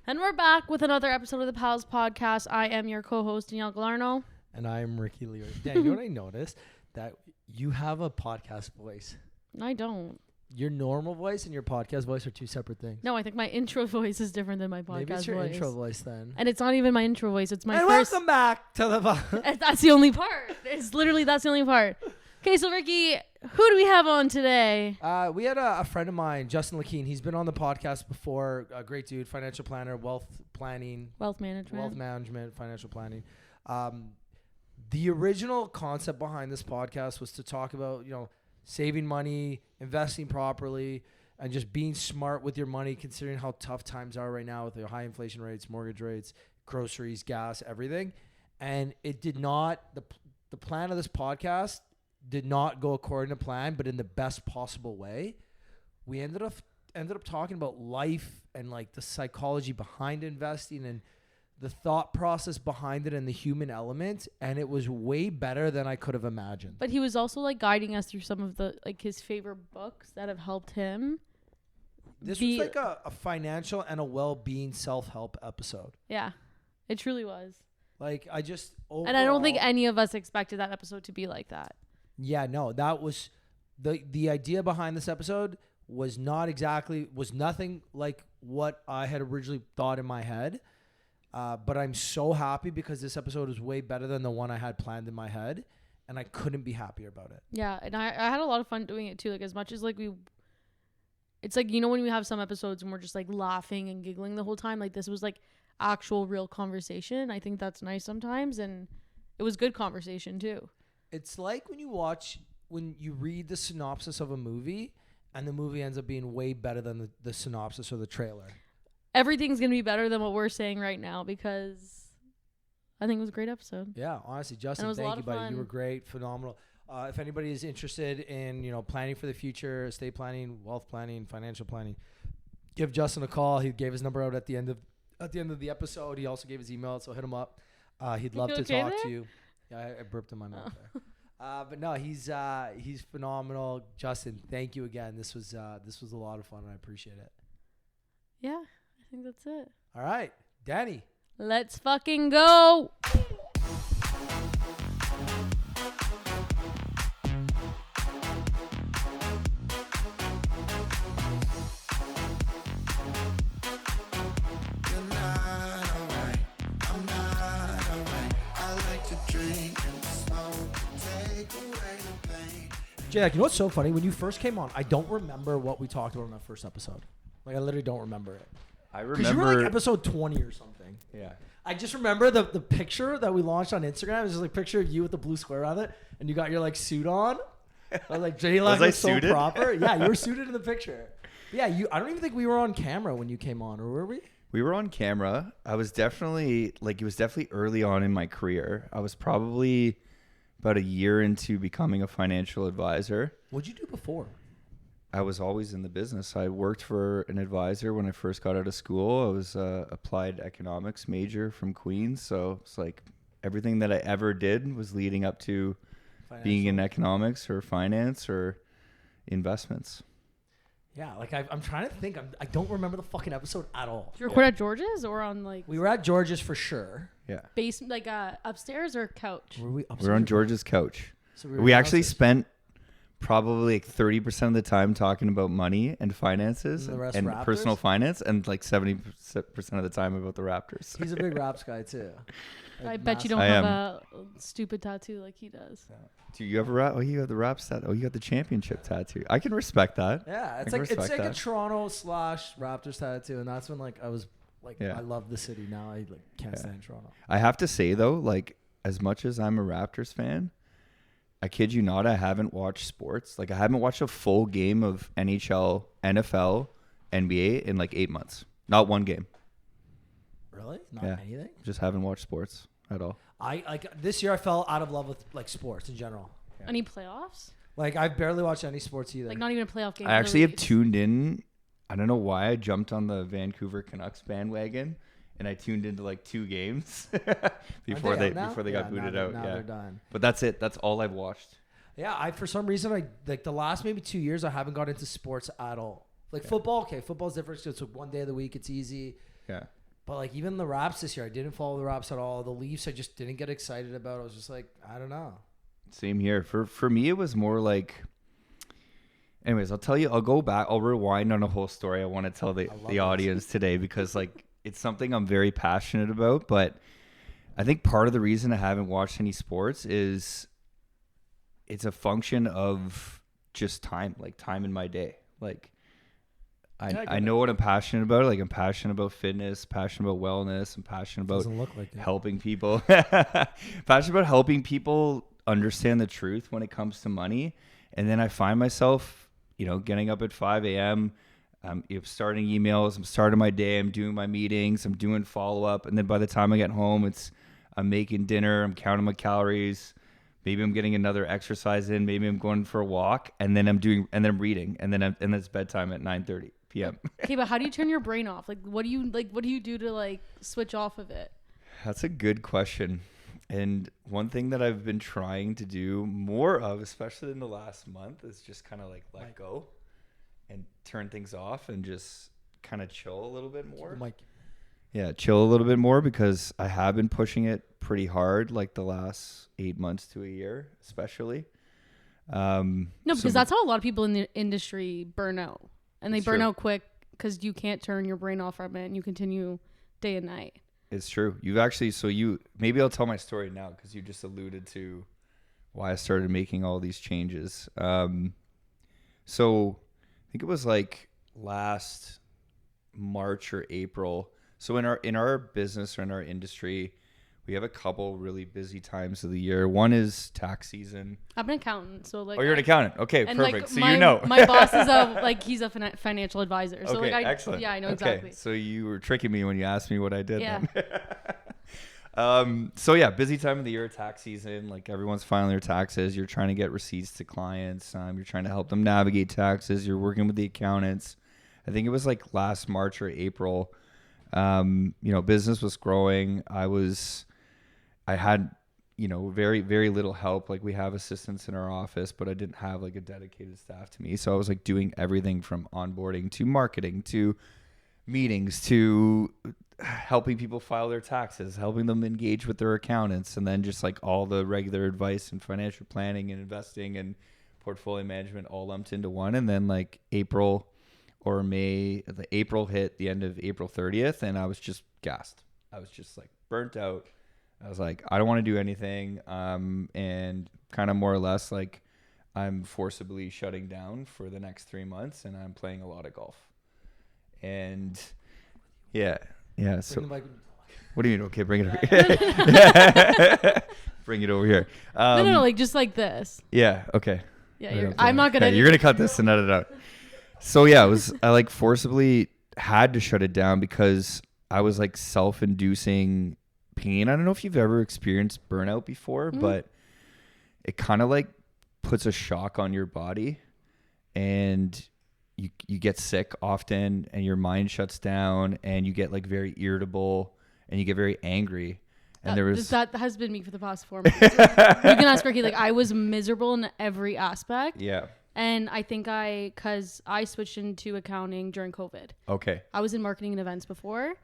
And we're back with another episode of the Pals Podcast. I am your co-host, Danielle Galarno. And I am Ricky Lewis. Dan, you know what I noticed? That you have a podcast voice. I don't. Your normal voice and your podcast voice are two separate things. No, I think my intro voice is different than my podcast voice. Maybe it's your intro voice then. And it's not even my intro voice. It's my and first. welcome back to the... That's the only part. It's literally, that's the only part. Okay, so Ricky, who do we have on today? We had a friend of mine, Justin Lacchin. He's been on the podcast before. A great dude, financial planner, wealth management, financial planning. The original concept behind this podcast was to talk about, saving money, investing properly, and just being smart with your money, considering how tough times are right now with the high inflation rates, mortgage rates, groceries, gas, everything. And it did not, the plan of this podcast did not go according to plan, but in the best possible way. We ended up talking about life and like the psychology behind investing and the thought process behind it and the human element, and it was way better than I could have imagined. But he was also like guiding us through some of the his favorite books that have helped him. This was like a financial and a well-being self-help episode. Yeah, it truly was. Like I just overall, and I don't think any of us expected that episode to be like that. Yeah, no, that was the idea behind this episode was nothing like what I had originally thought in my head. But I'm so happy because this episode is way better than the one I had planned in my head, and I couldn't be happier about it. Yeah, and I had a lot of fun doing it too. Like as much as it's like, when we have some episodes and we're just like laughing and giggling the whole time, like this was like actual real conversation. I think that's nice sometimes, and it was good conversation too. It's like when you read the synopsis of a movie and the movie ends up being way better than the synopsis or the trailer. Everything's going to be better than what we're saying right now because I think it was a great episode. Yeah, honestly, Justin, thank you, buddy. You were great, phenomenal. If anybody is interested in, planning for the future, estate planning, wealth planning, financial planning, give Justin a call. He gave his number out at the end of the episode. He also gave his email, so hit him up. He'd love to talk to you. Yeah, I burped in my mouth there. But no, he's phenomenal. Justin, thank you again. This was a lot of fun, and I appreciate it. Yeah, I think that's it. All right, Danny. Let's fucking go. Jack, you know what's so funny? When you first came on, I don't remember what we talked about in that first episode. Like, I literally don't remember it. I remember. Because you were like episode 20 or something. Yeah. I just remember the picture that we launched on Instagram. It was just like a picture of you with the blue square on it, and you got your like suit on. I was like, J-Lac was so suited? Proper. Yeah, you were suited in the picture. Yeah, I don't even think we were on camera when you came on, or were we? We were on camera. I was definitely, it was definitely early on in my career. I was probably about a year into becoming a financial advisor. What'd you do before? I was always in the business. I worked for an advisor when I first got out of school. I was a applied economics major from Queens. So it's like everything that I ever did was leading up to being in economics or finance or investments. Yeah, like I'm trying to think. I don't remember the fucking episode at all. Did you record at George's or on like? We were at George's for sure. Yeah. Basement, upstairs or couch? Were we upstairs? We were on George's couch. So we actually spent probably like 30% of the time talking about money and finances and personal finance, and like 70% of the time about the Raptors. He's a big Raps guy too. Like I bet you don't have a stupid tattoo like he does. Yeah. Do you have a rap? Oh, you got the Raps tattoo. Oh, you got the championship tattoo. I can respect that. Yeah, it's like a Toronto / Raptors tattoo, and that's when I was like, I love the city. Now I can't stand Toronto. I have to say though, like as much as I'm a Raptors fan, I kid you not, I haven't watched sports. Like I haven't watched a full game of NHL, NFL, NBA in like 8 months. Not one game. Really? Not anything? Just haven't watched sports at all. This year I fell out of love with like sports in general. Yeah. Any playoffs? Like I've barely watched any sports either. Like not even a playoff game. I actually have tuned in. I don't know why I jumped on the Vancouver Canucks bandwagon, and I tuned into like 2 games before they got booted out. Now they're done. But that's it. That's all I've watched. Yeah, for some reason like the last maybe 2 years I haven't got into sports at all. Like football, okay, football's different. So it's like one day of the week, it's easy. Yeah. But like even the Raps this year, I didn't follow the Raps at all. The Leafs, I just didn't get excited about. I was just like, I don't know. Same here. For me, it was more like. Anyways, I'll tell you. I'll go back. I'll rewind on a whole story. I want to tell the audience today because like it's something I'm very passionate about. But I think part of the reason I haven't watched any sports is it's a function of just time, like time in my day. Like I know what I'm passionate about. Like I'm passionate about fitness, passionate about wellness, I'm passionate about helping people. Passionate about helping people understand the truth when it comes to money. And then I find myself, getting up at 5 a.m., I'm starting emails, I'm starting my day, I'm doing my meetings, I'm doing follow-up. And then by the time I get home, I'm making dinner, I'm counting my calories. Maybe I'm getting another exercise in. Maybe I'm going for a walk, and then I'm reading, and then it's bedtime at 9:30 p.m. Okay, but how do you turn your brain off? Like, what do you do to like switch off of it? That's a good question. And one thing that I've been trying to do more of, especially in the last month, is just kind of like let go and turn things off and just kind of chill a little bit more. Yeah, chill a little bit more because I have been pushing it pretty hard like the last 8 months to a year, especially. No, because that's how a lot of people in the industry burn out. And they burn out quick because you can't turn your brain off from it and you continue day and night. It's true. Maybe I'll tell my story now because you just alluded to why I started making all these changes. So I think it was like last March or April. So in our business or in our industry, we have a couple really busy times of the year. One is tax season. I'm an accountant, so like. Oh, you're an accountant. Okay, perfect. Like so my boss is he's a financial advisor. So okay, excellent. Yeah, I know exactly. So you were tricking me when you asked me what I did. Yeah. Then. So yeah, busy time of the year, tax season. Like everyone's filing their taxes. You're trying to get receipts to clients. You're trying to help them navigate taxes. You're working with the accountants. I think it was like last March or April. Business was growing. I had, very, very little help. Like we have assistants in our office, but I didn't have like a dedicated staff to me. So I was like doing everything from onboarding to marketing to meetings to helping people file their taxes, helping them engage with their accountants, and then just like all the regular advice and financial planning and investing and portfolio management all lumped into one. And then like April or May, the April hit the end of April 30th, and I was just gassed. I was just like burnt out. I was like, I don't want to do anything. And kind of more or less like I'm forcibly shutting down for the next 3 months, and I'm playing a lot of golf. And yeah. So what do you mean? Okay, bring it over here. Bring it over here. No, like just like this. Yeah. Okay. Yeah. I'm not going to. You're going to cut this and edit it out. So yeah, I like forcibly had to shut it down because I was like self-inducing pain. I don't know if you've ever experienced burnout before, but it kind of like puts a shock on your body and you get sick often and your mind shuts down and you get like very irritable and you get very angry. And that has been me for the past 4 months. You can ask Ricky, like I was miserable in every aspect. Yeah. And I think because I switched into accounting during COVID. Okay. I was in marketing and events before.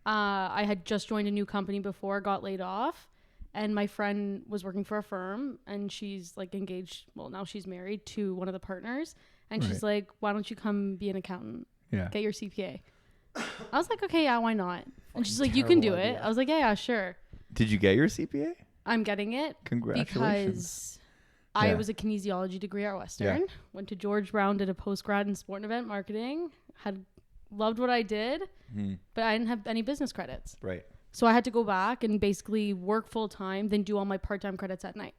I had just joined a new company before, got laid off, and my friend was working for a firm, and she's like engaged. Well, now she's married to one of the partners, and she's like, "Why don't you come be an accountant? Yeah, get your CPA." I was like, "Okay, yeah, why not?" And she's like, "You can do it." I was like, "Yeah, sure." Did you get your CPA? I'm getting it. Congratulations. Because I was a kinesiology degree at Western. Went to George Brown, did a post-grad in sport and event marketing. Loved what I did, but I didn't have any business credits. Right. So I had to go back and basically work full-time, then do all my part-time credits at night.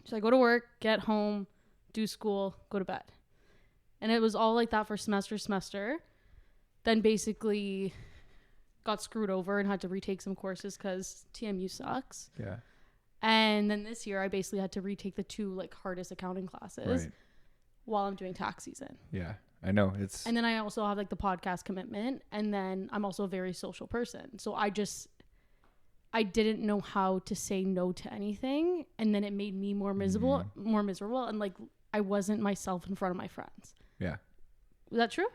So I go to work, get home, do school, go to bed. And it was all like that for semester. Then basically got screwed over and had to retake some courses because TMU sucks. Yeah. And then this year I basically had to retake the 2 like hardest accounting classes while I'm doing tax season. Yeah. I know and then I also have like the podcast commitment, and then I'm also a very social person. So I didn't know how to say no to anything. And then it made me more miserable. And like, I wasn't myself in front of my friends. Yeah. Was that true?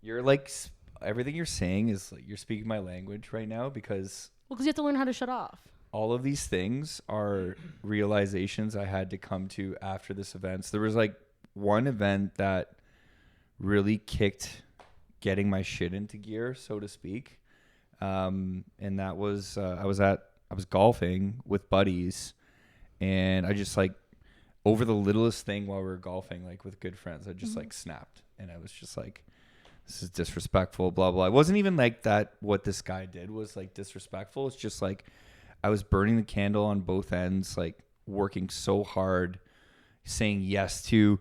You're like everything you're saying is like you're speaking my language right now, because Well, because you have to learn how to shut off. all of these things are realizations I had to come to after this event. So there was like one event that really kicked getting my shit into gear, so to speak. And that was, I was golfing with buddies, and I just like, over the littlest thing while we were golfing, like with good friends, I just like snapped, and I was just like, this is disrespectful, blah, blah. It wasn't even like that. What this guy did was like disrespectful. It's just like, I was burning the candle on both ends, like working so hard, saying yes to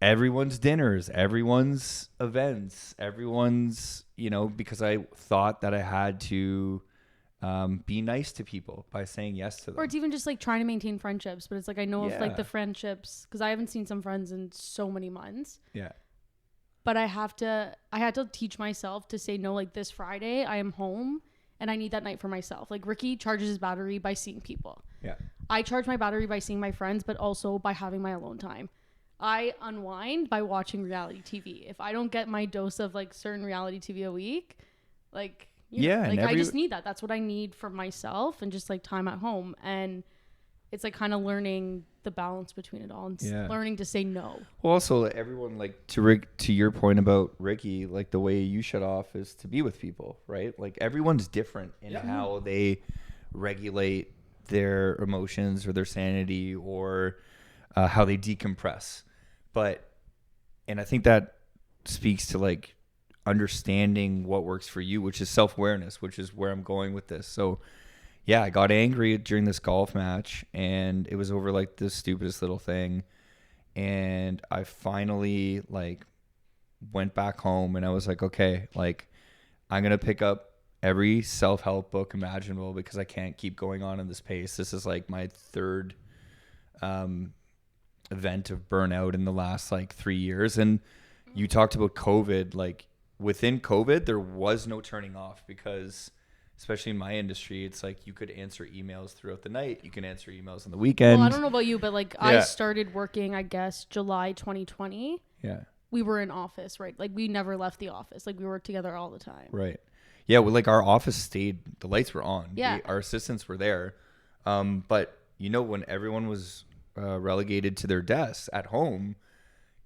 everyone's dinners, everyone's events, everyone's, you know, because I thought that I had to be nice to people by saying yes to them. Or it's even just like trying to maintain friendships. But it's like, I know of like Yeah. the friendships, because I haven't seen some friends in so many months. Yeah. But I had to teach myself to say no, like this Friday I am home and I need that night for myself. Like Ricky charges his battery by seeing people. Yeah. I charge my battery by seeing my friends, but also by having my alone time. I unwind by watching reality TV. If I don't get my dose of like certain reality TV a week, like, you know, like I just need that. That's what I need for myself, and just like time at home. And it's like kind of learning the balance between it all, and learning to say no. Well, also everyone, like to your point about Ricky, like the way you shut off is to be with people, right? Like everyone's different in how they regulate their emotions or their sanity, or how they decompress. And I think that speaks to like understanding what works for you, which is self-awareness, which is where I'm going with this. So yeah, I got angry during this golf match, and it was over like the stupidest little thing. And I finally like went back home, and I was like, okay, like I'm going to pick up every self-help book imaginable, because I can't keep going on in this pace. This is like my third event of burnout in the last like 3 years. And you talked about COVID, like within COVID, there was no turning off, because especially in my industry, it's like you could answer emails throughout the night. You can answer emails on the weekend. Well, I don't know about you, but like I started working, I guess, July 2020. Yeah. We were in office, right? Like we never left the office. Like we worked together all the time. Right. Yeah. Well, like our office stayed, the lights were on. Yeah. Our assistants were there. But you know, when everyone was relegated to their desks at home,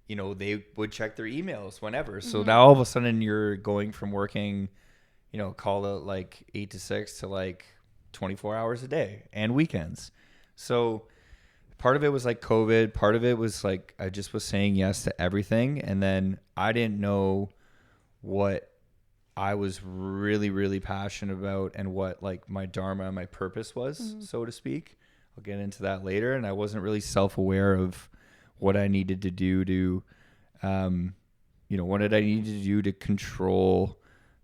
you know, they would check their emails whenever. So now all of a sudden you're going from working, you know, call it like 8 to 6 to like 24 hours a day and weekends. So part of it was like COVID. Part of it was like I just was saying yes to everything. And then I didn't know what I was really, really passionate about, and what like my dharma and my purpose was, so to speak. I'll get into that later. And I wasn't really self-aware of what I needed to do to, you know, what did I need to do to control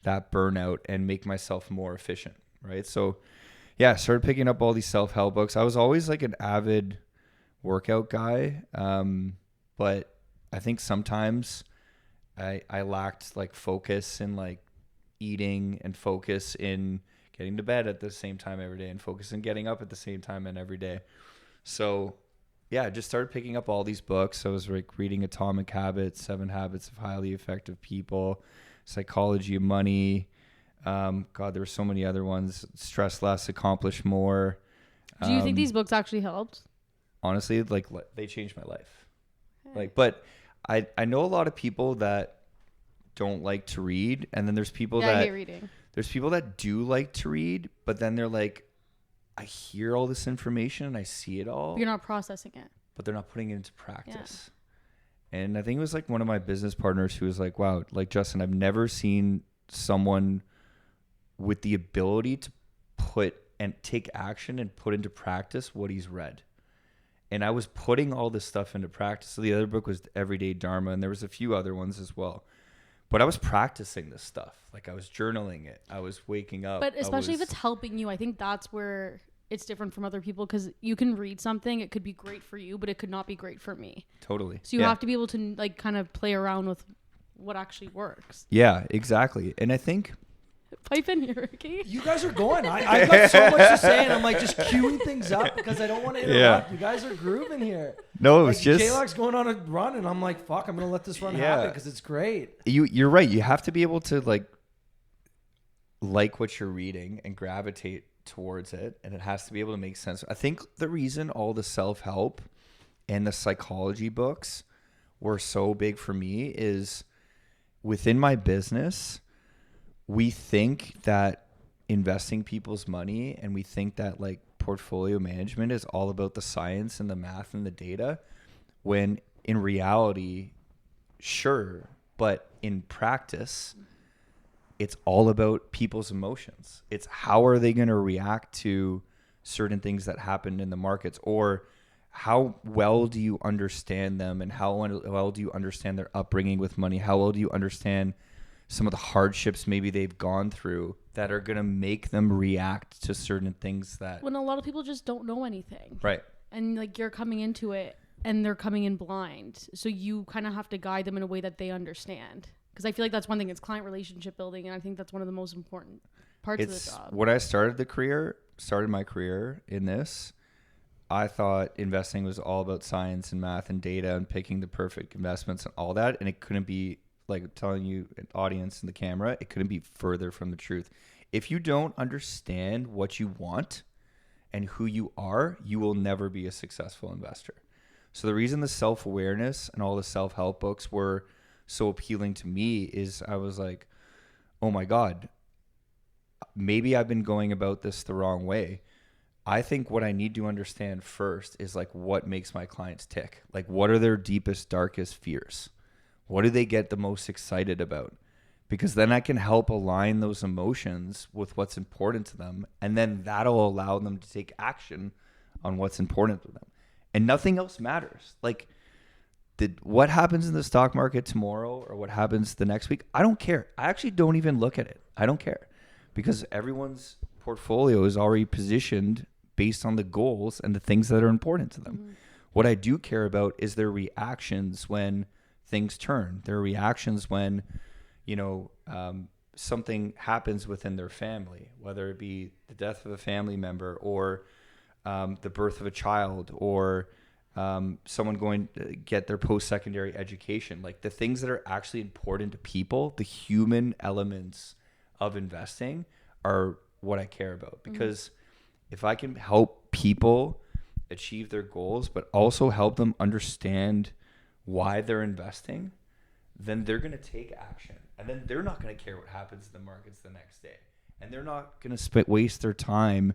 that burnout and make myself more efficient, right? So yeah, I started picking up all these self-help books. I was always like an avid workout guy, but I think sometimes I lacked like focus in like eating, and focus in getting to bed at the same time every day, and focus in getting up at the same time and every day. So yeah, I just started picking up all these books. I was like reading Atomic Habits, 7 Habits of Highly Effective People, Psychology of Money. God, there were so many other ones. Stress Less, Accomplish More. Do you think these books actually helped? Honestly, like they changed my life. Like, but I know a lot of people that don't like to read, and then there's people that I hate reading. There's people that do like to read, but then they're like, I hear all this information and I see it all. You're not processing it. But they're not putting it into practice. Yeah. And I think it was like one of my business partners who was like, wow, like Justin, I've never seen someone with the ability to put and take action and put into practice what he's read. And I was putting all this stuff into practice. So the other book was Everyday Dharma, and there was a few other ones as well. But I was practicing this stuff. Like I was journaling it. I was waking up. But especially if it's helping you, I think that's where it's different from other people, because you can read something, it could be great for you, but it could not be great for me. Totally. So you have to be able to like kind of play around with what actually works. Yeah, exactly. And I think pipe in here, Ricky. You guys are going. I've got so much to say, and I'm like just queuing things up because I don't want to interrupt. You guys are grooving here. No, it was just J-Loc's going on a run, and I'm like, fuck, I'm gonna let this run happen because it's great. You're right. You have to be able to like like what you're reading and gravitate towards it, and it has to be able to make sense. I think the reason all the self-help and the psychology books were so big for me is within my business, we think that investing people's money and we think that like portfolio management is all about the science and the math and the data, when in reality, sure, but in practice, it's all about people's emotions. It's how are they going to react to certain things that happen in the markets, or how well do you understand them, and how well do you understand their upbringing with money? How well do you understand some of the hardships maybe they've gone through that are going to make them react to certain things that... When a lot of people just don't know anything. Right. And like you're coming into it and they're coming in blind. So you kind of have to guide them in a way that they understand. Because I feel like that's one thing, it's client relationship building. And I think that's one of the most important parts of the job. When I started my career in this, I thought investing was all about science and math and data and picking the perfect investments and all that. And it couldn't be, like telling you, an audience and the camera, it couldn't be further from the truth. If you don't understand what you want and who you are, you will never be a successful investor. So the reason the self-awareness and all the self-help books were so appealing to me is I was like, oh my God, maybe I've been going about this the wrong way. I think what I need to understand first is like what makes my clients tick. Like what are their deepest, darkest fears? What do they get the most excited about? Because then I can help align those emotions with what's important to them. And then that'll allow them to take action on what's important to them. And nothing else matters. Like what happens in the stock market tomorrow or what happens the next week, I don't care. I actually don't even look at it. I don't care. Because everyone's portfolio is already positioned based on the goals and the things that are important to them. Mm-hmm. What I do care about is their reactions when things turn, their reactions when, something happens within their family, whether it be the death of a family member or the birth of a child or someone going to get their post-secondary education. Like the things that are actually important to people, the human elements of investing are what I care about. Because if I can help people achieve their goals, but also help them understand why they're investing, then they're going to take action. And then they're not going to care what happens in the markets the next day. And they're not going to waste their time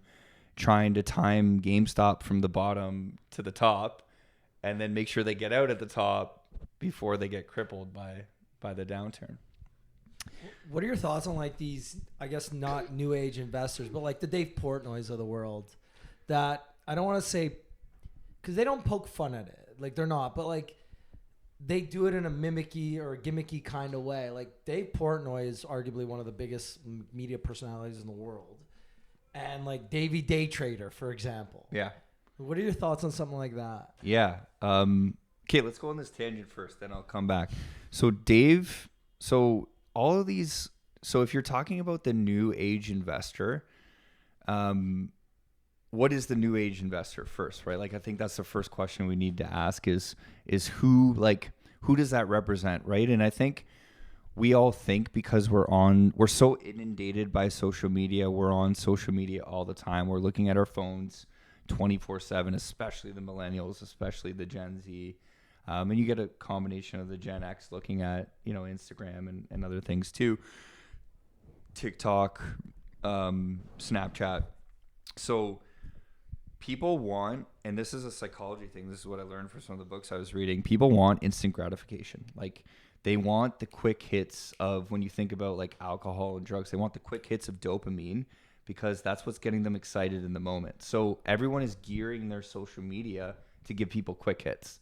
trying to time GameStop from the bottom to the top and then make sure they get out at the top before they get crippled by the downturn. What are your thoughts on like these, I guess not new age investors, but like the Dave Portnoys of the world that I don't want to say, because they don't poke fun at it. Like they're not, but like they do it in a mimicky or a gimmicky kind of way. Like Dave Portnoy is arguably one of the biggest media personalities in the world. And like Davey Day Trader, for example. Yeah. What are your thoughts on something like that? Yeah. Okay, let's go on this tangent first, then I'll come back. So Dave, all of these, if you're talking about the new age investor, what is the new age investor first, right? Like, I think that's the first question we need to ask is who does that represent, right? And I think we all think because we're so inundated by social media, we're on social media all the time. We're looking at our phones 24/7, especially the millennials, especially the Gen Z. And you get a combination of the Gen X looking at, Instagram and other things too. TikTok, Snapchat. So people want, and this is a psychology thing, this is what I learned from some of the books I was reading, people want instant gratification. Like they want the quick hits of, when you think about like alcohol and drugs, they want the quick hits of dopamine because that's what's getting them excited in the moment. So everyone is gearing their social media to give people quick hits,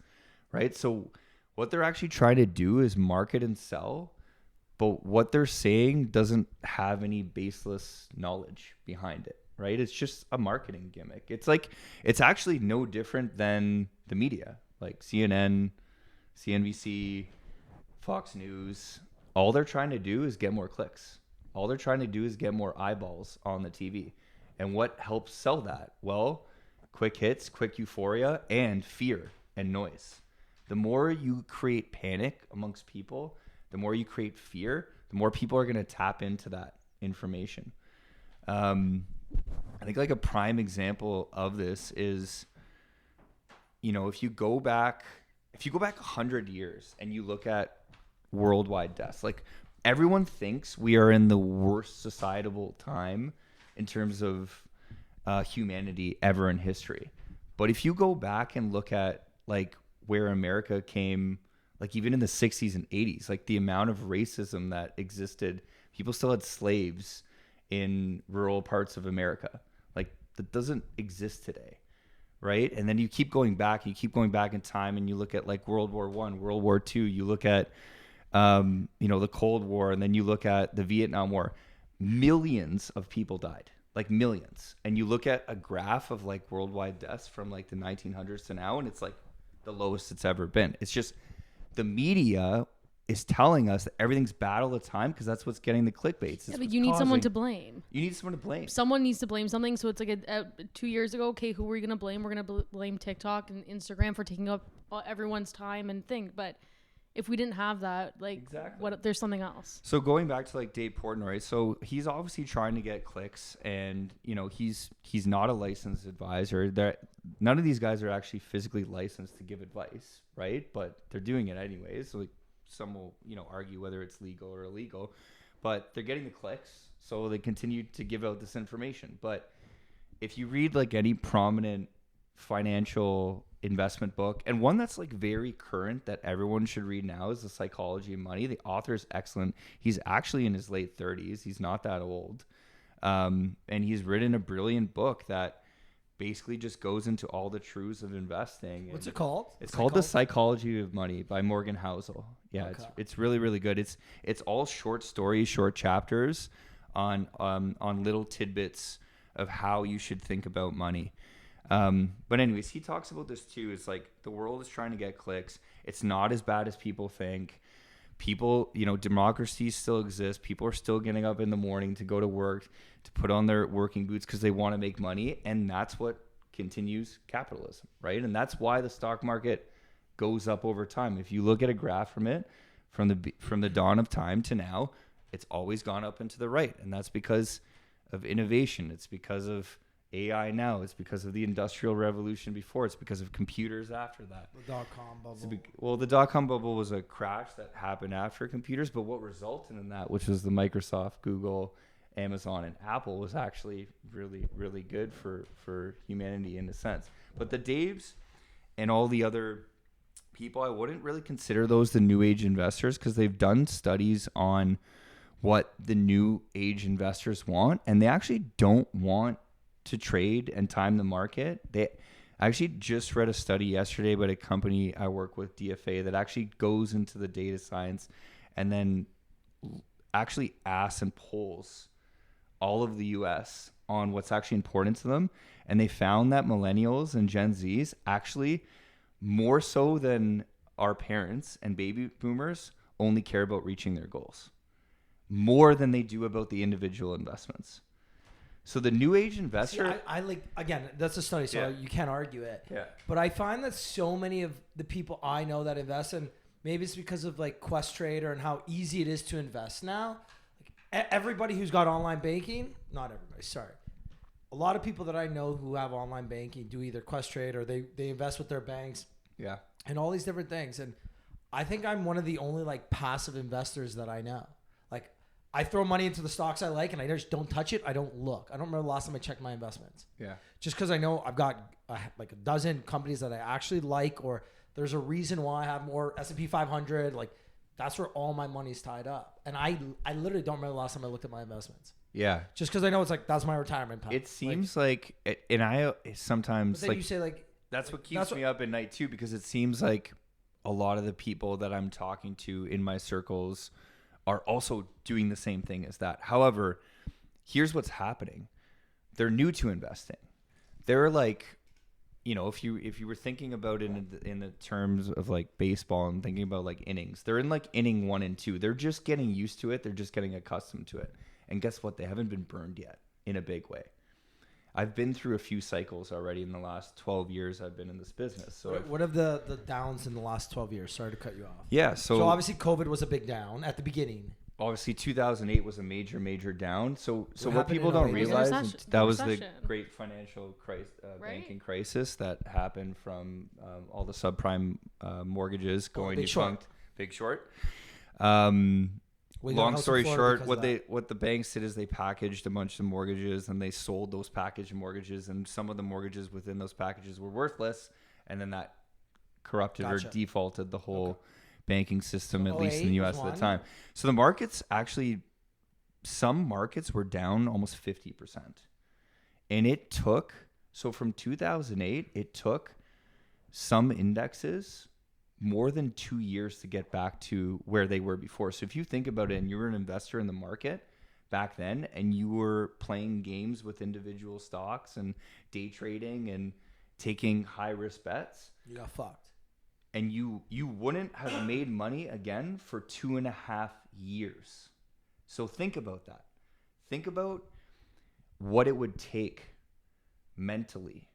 right? So what they're actually trying to do is market and sell, but what they're saying doesn't have any baseless knowledge behind it, right? It's just a marketing gimmick. It's actually no different than the media, like CNN, CNBC, Fox News. All they're trying to do is get more clicks. All they're trying to do is get more eyeballs on the TV. And what helps sell that? Well, quick hits, quick euphoria, and fear and noise. The more you create panic amongst people, the more you create fear, the more people are going to tap into that information. I think like a prime example of this is, if you go back 100 years and you look at worldwide deaths, like everyone thinks we are in the worst societal time in terms of humanity ever in history. But if you go back and look at like where America came, like even in the 60s and 80s, like the amount of racism that existed, people still had slaves in rural parts of America. Like that doesn't exist today, right? And then you keep going back in time, and you look at like World War I, World War II, you look at the Cold War, and then you look at the Vietnam War. Millions of people died, like millions. And you look at a graph of like worldwide deaths from like the 1900s to now, and it's like the lowest it's ever been. It's just the media is telling us that everything's bad all the time because that's what's getting the clickbaits. Yeah, but you need someone to blame. You need someone to blame. Someone needs to blame something. So it's like 2 years ago, okay, who are we going to blame? We're going to blame TikTok and Instagram for taking up everyone's time and thing. But if we didn't have that, like, exactly. What? There's something else. So going back to like Dave Portnoy, so he's obviously trying to get clicks, and he's not a licensed advisor. None of these guys are actually physically licensed to give advice, right? But they're doing it anyways. So like some will argue whether it's legal or illegal, but they're getting the clicks, so they continue to give out this information. But if you read like any prominent financial investment book, and one that's like very current that everyone should read now, is The Psychology of Money. The author is excellent. He's actually in his late 30s. He's not that old. And he's written a brilliant book that basically just goes into all the truths of investing. What's it called? It's called The Psychology of Money by Morgan Housel. Yeah, Okay. It's really, really good. It's all short stories, short chapters on little tidbits of how you should think about money. But anyways, he talks about this too. It's like the world is trying to get clicks. It's not as bad as people think. People, democracy still exists. People are still getting up in the morning to go to work, to put on their working boots because they want to make money. And that's what continues capitalism, right? And that's why the stock market goes up over time. If you look at a graph from it, from the dawn of time to now, it's always gone up and to the right. And that's because of innovation. It's because of AI now. It's because of the Industrial Revolution before. It's because of computers after that. The dot-com bubble. Well, the dot-com bubble was a crash that happened after computers, but what resulted in that, which was the Microsoft, Google, Amazon, and Apple, was actually really, really good for humanity in a sense. But the Daves and all the other people, I wouldn't really consider those the new age investors, because they've done studies on what the new age investors want, and they actually don't want to trade and time the market. I actually just read a study yesterday about a company I work with, DFA, that actually goes into the data science and then actually asks and polls all of the US on what's actually important to them. And they found that millennials and Gen Zs actually, more so than our parents and baby boomers, only care about reaching their goals more than they do about the individual investments. So the new age investor... See, I like, again, that's a study, so you can't argue it. Yeah. But I find that so many of the people I know that invest in, maybe it's because of like Questrader and how easy it is to invest now. Like everybody who's got online banking, not everybody, sorry. A lot of people that I know who have online banking do either Questrade or they invest with their banks. Yeah. And all these different things. And I think I'm one of the only like passive investors that I know. Like, I throw money into the stocks I like, and I just don't touch it. I don't look. I don't remember the last time I checked my investments. Yeah. Just because I know I've got like a dozen companies that I actually like, or there's a reason why I have more S&P 500. Like, that's where all my money's tied up. And I literally don't remember the last time I looked at my investments. Yeah. Just because I know it's like, that's my retirement plan. It seems like and I sometimes but then like you say like that's what keeps me up at night too, because it seems like a lot of the people that I'm talking to in my circles are also doing the same thing as that. However, here's what's happening. They're new to investing. They're like, if you were thinking about it in the terms of like baseball and thinking about like innings, they're in like inning 1 and 2. They're just getting used to it. They're just getting accustomed to it. And guess what? They haven't been burned yet in a big way. I've been through a few cycles already in the last 12 years I've been in this business. So what have the downs in the last 12 years? Sorry to cut you off. Yeah. So obviously COVID was a big down at the beginning. obviously 2008 was a major down. So what happened people in don't 08? realize, The and recession. that The was the recession. great financial Right? banking crisis that happened from all the subprime mortgages going Big Short. defunct. Big Short. We got a Long house in story Florida short, because of what the banks did is they packaged a bunch of mortgages and they sold those packaged mortgages, and some of the mortgages within those packages were worthless, and then that corrupted Gotcha. or defaulted the whole banking system, So at least in the 08 US was at the one. time. So the markets actually, some markets were down almost 50%. And it took, so from 2008, it took some indexes more than 2 years to get back to where they were before. So if you think about it and you were an investor in the market back then and you were playing games with individual stocks and day trading and taking high risk bets, you got fucked. and you wouldn't have made money again for 2.5 years. So think about that. Think about what it would take mentally,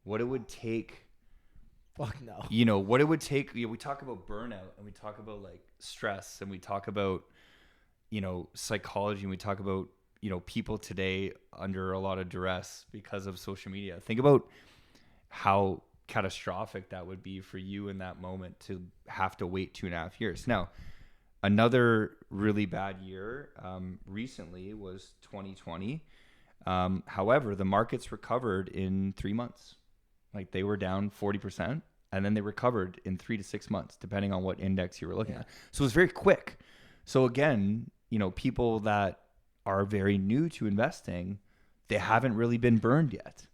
what it would take. Fuck no. You know, what it would take. We talk about burnout and we talk about like stress and we talk about, you know, psychology, and we talk about, you know, people today under a lot of duress because of social media. Think about how catastrophic that would be for you in that moment to have to wait 2.5 years. Now, another really bad year recently was 2020. However, the markets recovered in 3 months. Like they were down 40%, and then they recovered in 3 to 6 months, depending on what index you were looking at. So it was very quick. So again, you know, people that are very new to investing, they haven't really been burned yet.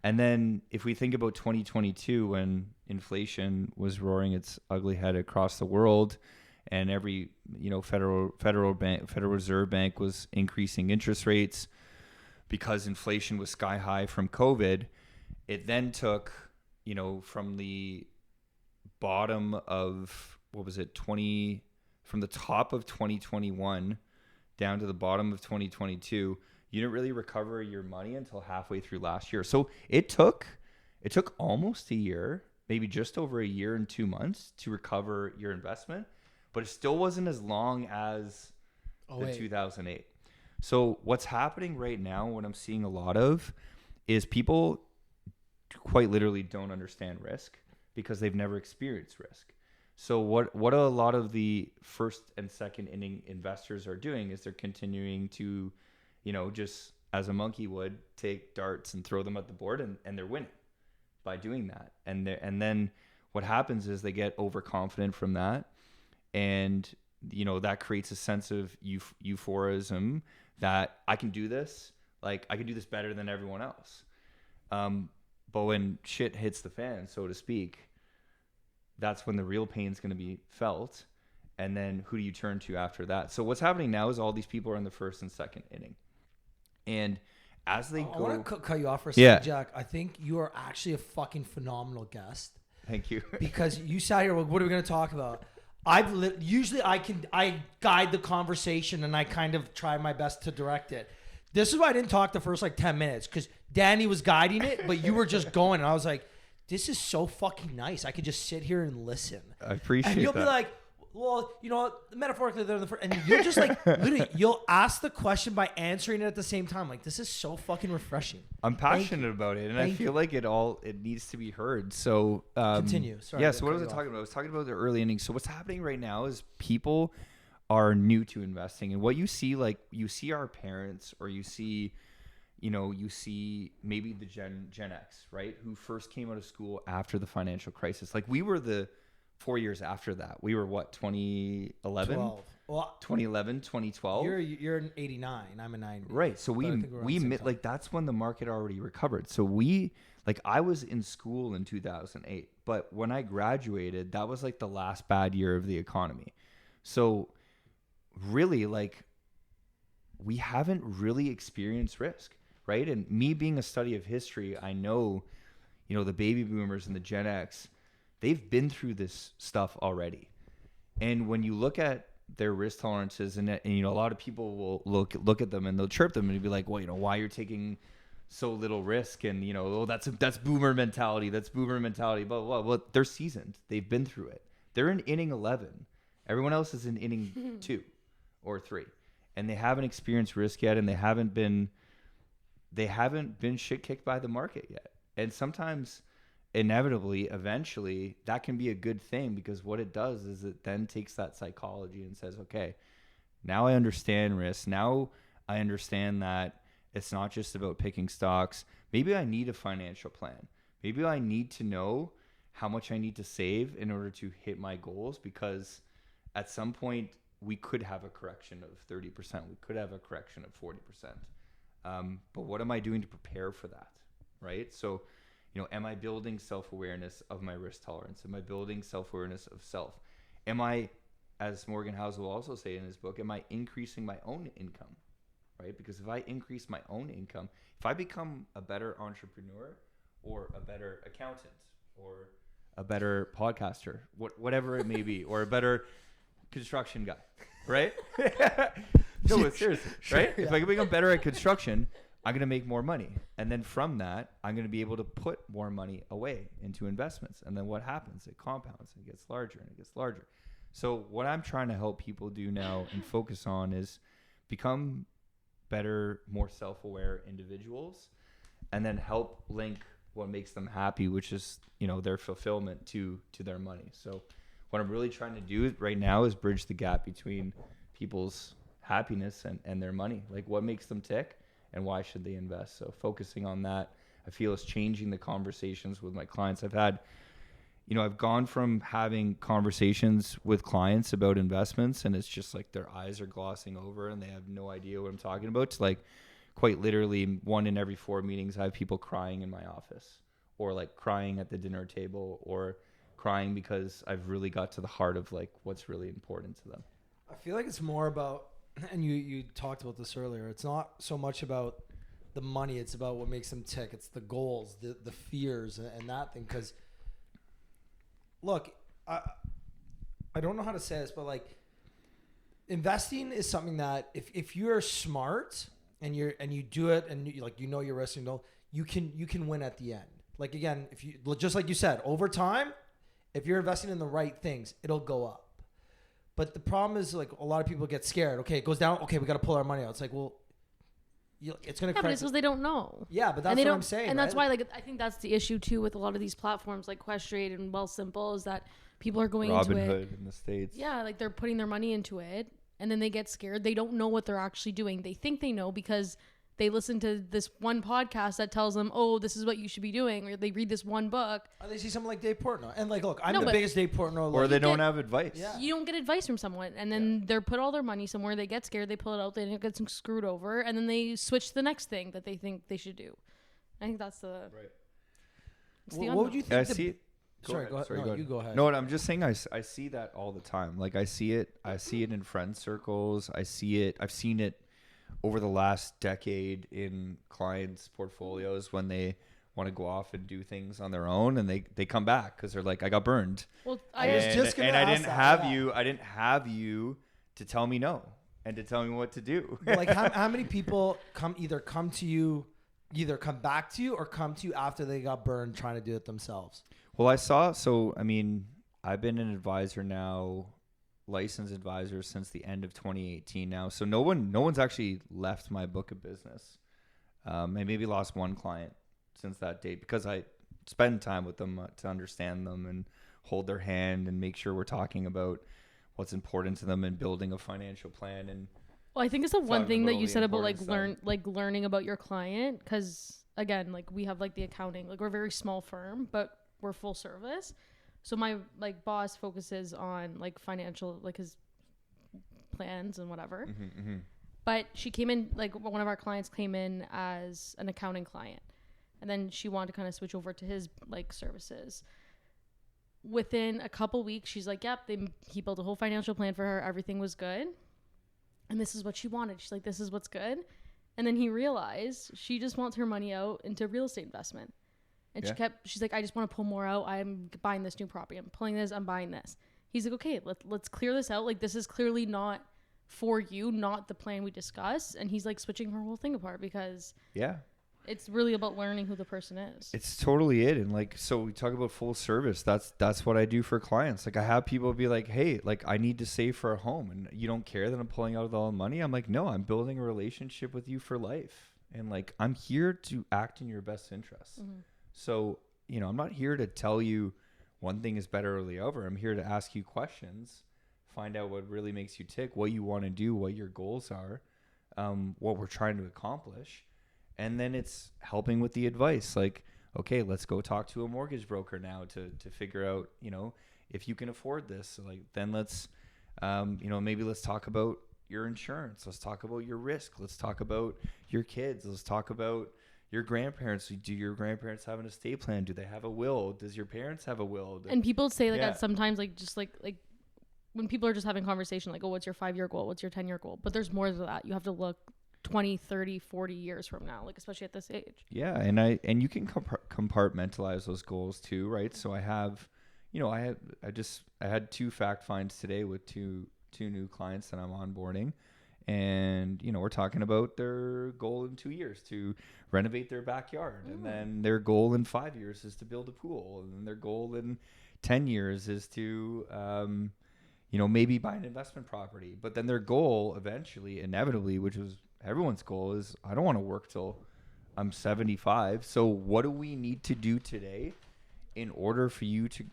And then if we think about 2022, when inflation was roaring its ugly head across the world, and every, you know, Federal Reserve Bank was increasing interest rates because inflation was sky high from COVID. It then took, you know, from the bottom of, what was it, from the top of 2021 down to the bottom of 2022, you didn't really recover your money until halfway through last year. So it took almost a year, maybe just over a year and 2 months to recover your investment, but it still wasn't as long as the 2008. So what's happening right now, what I'm seeing a lot of, is people quite literally don't understand risk because they've never experienced risk. So what a lot of the first and second inning investors are doing is they're continuing to, you know, just as a monkey would, take darts and throw them at the board, and they're winning by doing that. And then what happens is they get overconfident from that, and you know, that creates a sense of euphorism that I can do this, like I can do this better than everyone else. But when shit hits the fan, so to speak, that's when the real pain is going to be felt. And then who do you turn to after that? So what's happening now is all these people are in the first and second inning. And as they go... I want to cut you off for a second, Jack. I think you are actually a fucking phenomenal guest. Thank you. Because you sat here, what are we going to talk about? Usually I guide the conversation and I kind of try my best to direct it. This is why I didn't talk the first like 10 minutes, because Danny was guiding it, but you were just going, and I was like, this is so fucking nice. I could just sit here and listen. I appreciate that. And you'll be like, well, you know, metaphorically, they're the first, and you'll just like, literally, you'll ask the question by answering it at the same time. Like, this is so fucking refreshing. I'm passionate about it, and I feel like it needs to be heard. So continue. Sorry. Yeah. So what was I talking about? I was talking about the early innings. So what's happening right now is people are new to investing, and what you see, like you see our parents, or you see maybe the Gen X, right, who first came out of school after the financial crisis. Like we were the 4 years after that. We were what, 2011? 12. Well, 2011, 2012. You're an 89. I'm a 90. Right. So like that's when the market already recovered. So I was in school in 2008, but when I graduated, that was like the last bad year of the economy. So really, like, we haven't really experienced risk, right? And me being a study of history, I know, you know, the baby boomers and the Gen X, they've been through this stuff already. And when you look at their risk tolerances, and you know, a lot of people will look at them and they'll chirp them and be like, well, you know, why you're taking so little risk, and you know, oh, that's boomer mentality. That's boomer mentality. Blah, blah, blah. Well, they're seasoned. They've been through it. They're in inning 11. Everyone else is in inning 2 or 3, and they haven't experienced risk yet, and they haven't been shit kicked by the market yet. And sometimes, inevitably, eventually, that can be a good thing, because what it does is it then takes that psychology and says, okay, now I understand risk. Now I understand that it's not just about picking stocks. Maybe I need a financial plan. Maybe I need to know how much I need to save in order to hit my goals, because at some point we could have a correction of 30%. We could have a correction of 40%. But what am I doing to prepare for that? Right? So, am I building self-awareness of my risk tolerance? Am I building self-awareness of self? Am I, as Morgan House will also say in his book, am I increasing my own income? Right? Because if I increase my own income, if I become a better entrepreneur or a better accountant or a better podcaster, whatever it may be, or a better construction guy, right? No, but seriously, right? Yeah. If I can become better at construction, I'm going to make more money. And then from that, I'm going to be able to put more money away into investments. And then what happens? It compounds and it gets larger and it gets larger. So what I'm trying to help people do now and focus on is become better, more self-aware individuals, and then help link what makes them happy, which is, their fulfillment to their money. So what I'm really trying to do right now is bridge the gap between people's happiness and their money. Like, what makes them tick and why should they invest? So focusing on that, I feel, is changing the conversations with my clients. I've gone from having conversations with clients about investments and it's just like their eyes are glossing over and they have no idea what I'm talking about, to like quite literally 1 in every 4 meetings I have people crying in my office, or like crying at the dinner table, or crying because I've really got to the heart of like what's really important to them. I feel like it's more about, and you talked about this earlier, it's not so much about the money, it's about what makes them tick. It's the goals, the fears and that thing. Because look, I don't know how to say this, but like, investing is something that if you're smart and you do it and your risk, you can win at the end. Like, again, if you, just like you said, over time, if you're investing in the right things, it'll go up. But the problem is, like, a lot of people get scared. Okay, it goes down. Okay, we got to pull our money out. It's like, well, it's going to. Yeah, but it's because they don't know. Yeah, but that's what I'm saying. And that's why, like, I think that's the issue too with a lot of these platforms, like Questrade and Wealthsimple, is that people are going into it. Robinhood in the States. Yeah, like they're putting their money into it, and then they get scared. They don't know what they're actually doing. They think they know because they listen to this one podcast that tells them, oh, this is what you should be doing, or they read this one book. Or they see someone like Dave Portnoy. And like, look, I'm the biggest Dave Portnoy. Or they don't have advice. Yeah. You don't get advice from someone. And then they're put all their money somewhere. They get scared. They pull it out. They get screwed over. And then they switch to the next thing that they think they should do. I think that's the... Right. What would you think? I see it. Sorry, go ahead. You go ahead. No, I'm just saying I see that all the time. Like, I see it in friend circles. I've seen it over the last decade in clients' portfolios when they want to go off and do things on their own, and they come back because they're like, I got burned. Well, I was just going to ask I didn't have you to tell me no and to tell me what to do. Like, how many people come to you, either come back to you or come to you after they got burned trying to do it themselves? Well, I've been an advisor now, licensed advisor, since the end of 2018 now. So no one's actually left my book of business. I maybe lost one client since that date because I spend time with them to understand them and hold their hand and make sure we're talking about what's important to them and building a financial plan. And well, I think it's the one thing that you said about learning about your client, because again, like, we have like the accounting, like, we're a very small firm, but we're full service. So my boss focuses on like financial, like his plans and whatever. Mm-hmm, mm-hmm. But she came in, like, one of our clients came in as an accounting client, and then she wanted to kind of switch over to his like services. Within a couple weeks, she's like, yep, he built a whole financial plan for her. Everything was good. And this is what she wanted. She's like, this is what's good. And then he realized she just wants her money out into real estate investment. And she's like, I just want to pull more out. I'm buying this new property. I'm pulling this. I'm buying this. He's like, okay, let's clear this out. Like, this is clearly not for you, not the plan we discussed. And he's like switching her whole thing apart because. Yeah. It's really about learning who the person is. It's totally it. And like, so we talk about full service. That's what I do for clients. Like I have people be like, hey, like I need to save for a home, and you don't care that I'm pulling out all the money. I'm like, no, I'm building a relationship with you for life. And like, I'm here to act in your best interests. Mm-hmm. So, you know, I'm not here to tell you one thing is better or the other. I'm here to ask you questions, find out what really makes you tick, what you want to do, what your goals are, what we're trying to accomplish. And then it's helping with the advice. Like, okay, let's go talk to a mortgage broker now to figure out, you know, if you can afford this. So like, then let's, you know, maybe let's talk about your insurance. Let's talk about your risk. Let's talk about your kids. Let's talk about your grandparents. Do your grandparents have an estate plan? Do they have a will? Does your parents have a will? And people say like that sometimes, like just like when people are just having conversation, like, oh, what's your 5-year goal? What's your 10-year goal? But there's more to that. You have to look 20, 30, 40 years from now, like especially at this age. Yeah. And you can compartmentalize those goals too, right? So I have, you know, I had 2 fact finds today with two new clients that I'm onboarding. And, you know, we're talking about their goal in 2 years to renovate their backyard. And then their goal in 5 years is to build a pool. And then their goal in 10 years is to, you know, maybe buy an investment property. But then their goal eventually, inevitably, which was everyone's goal, is I don't want to work till I'm 75. So what do we need to do today in order for you to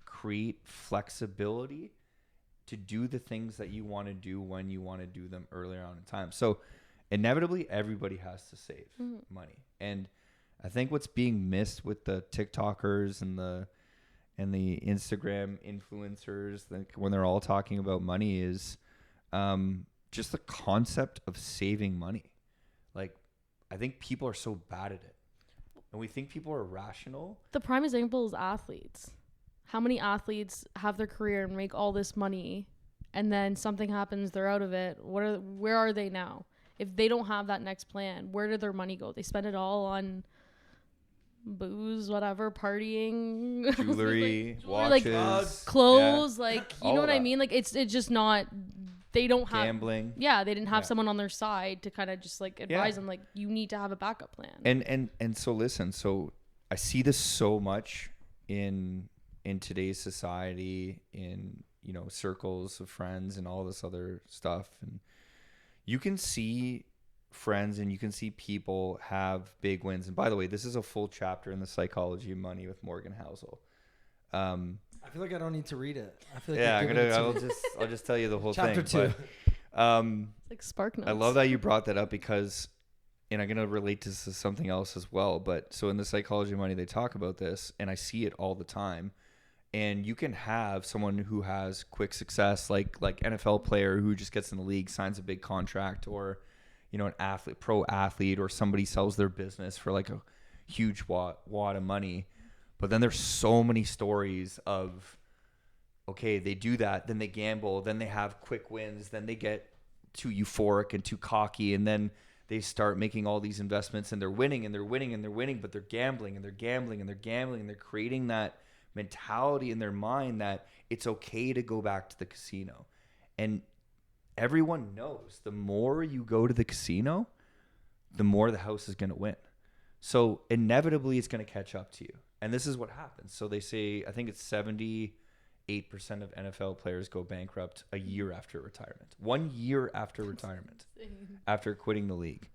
create flexibility to do the things that you want to do when you want to do them earlier on in time? So inevitably, everybody has to save money. And I think what's being missed with the TikTokers and the Instagram influencers, like when they're all talking about money, is just the concept of saving money. Like, I think people are so bad at it, and we think people are rational. The prime example is athletes. How many athletes have their career and make all this money, and then something happens, they're out of it? Where are they now? If they don't have that next plan, where did their money go? They spend it all on booze, whatever, partying, jewelry, like, watches, clothes, like, you all know what that. I mean? Like, it's just not, they don't have gambling. Yeah, they didn't have someone on their side to kind of just like advise them, like, you need to have a backup plan. And so listen, so I see this so much in today's society, in, you know, circles of friends and all this other stuff. And you can see friends and you can see people have big wins. And by the way, this is a full chapter in The Psychology of Money with Morgan Housel. I feel like I don't need to read it. I feel like I'll just tell you the whole Chapter thing. 2. It's like Spark Notes. I love that you brought that up because, and I'm going to relate this to something else as well. But so in The Psychology of Money, they talk about this, and I see it all the time. And you can have someone who has quick success, like NFL player who just gets in the league, signs a big contract, or, you know, an athlete, pro athlete, or somebody sells their business for like a huge wad of money. But then there's so many stories of, okay, they do that, then they gamble, then they have quick wins, then they get too euphoric and too cocky, and then they start making all these investments, and they're winning and they're winning and they're winning, but they're gambling and they're gambling and they're gambling, and they're creating that mentality in their mind that it's okay to go back to the casino. And everyone knows the more you go to the casino, the more the house is going to win. So inevitably it's going to catch up to you. And this is what happens. So they say, I think it's 78% of NFL players go bankrupt a year after retirement. 1 year after retirement, after quitting the league.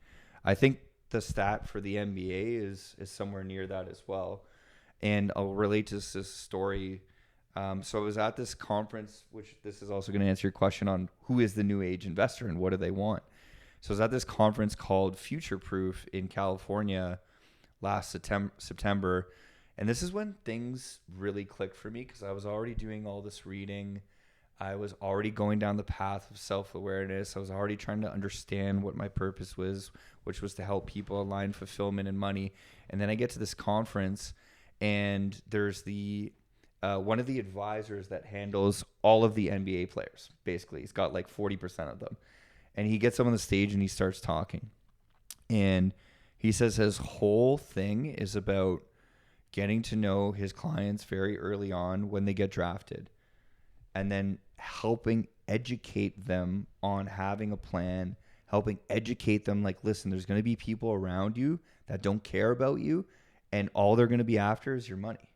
I think the stat for the NBA is somewhere near that as well. And I'll relate to this story. So I was at this conference, which this is also going to answer your question on who is the new age investor and what do they want. So I was at this conference called Future Proof in California last September. And this is when things really clicked for me, because I was already doing all this reading. I was already going down the path of self-awareness. I was already trying to understand what my purpose was, which was to help people align fulfillment and money. And then I get to this conference, and there's the one of the advisors that handles all of the NBA players. Basically, he's got like 40% of them, and he gets up on the stage and he starts talking, and he says his whole thing is about getting to know his clients very early on when they get drafted, and then helping educate them on having a plan, helping educate them. Like, listen, there's going to be people around you that don't care about you, and all they're going to be after is your money.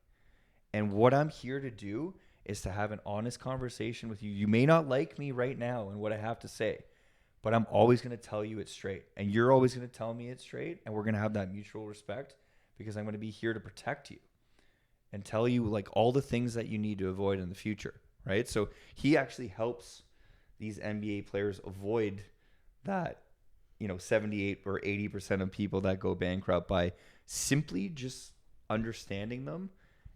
And what I'm here to do is to have an honest conversation with you. You may not like me right now and what I have to say, but I'm always going to tell you it straight. And you're always going to tell me it straight. And we're going to have that mutual respect, because I'm going to be here to protect you and tell you like all the things that you need to avoid in the future, right? So he actually helps these NBA players avoid that, 78 or 80% of people that go bankrupt by simply just understanding them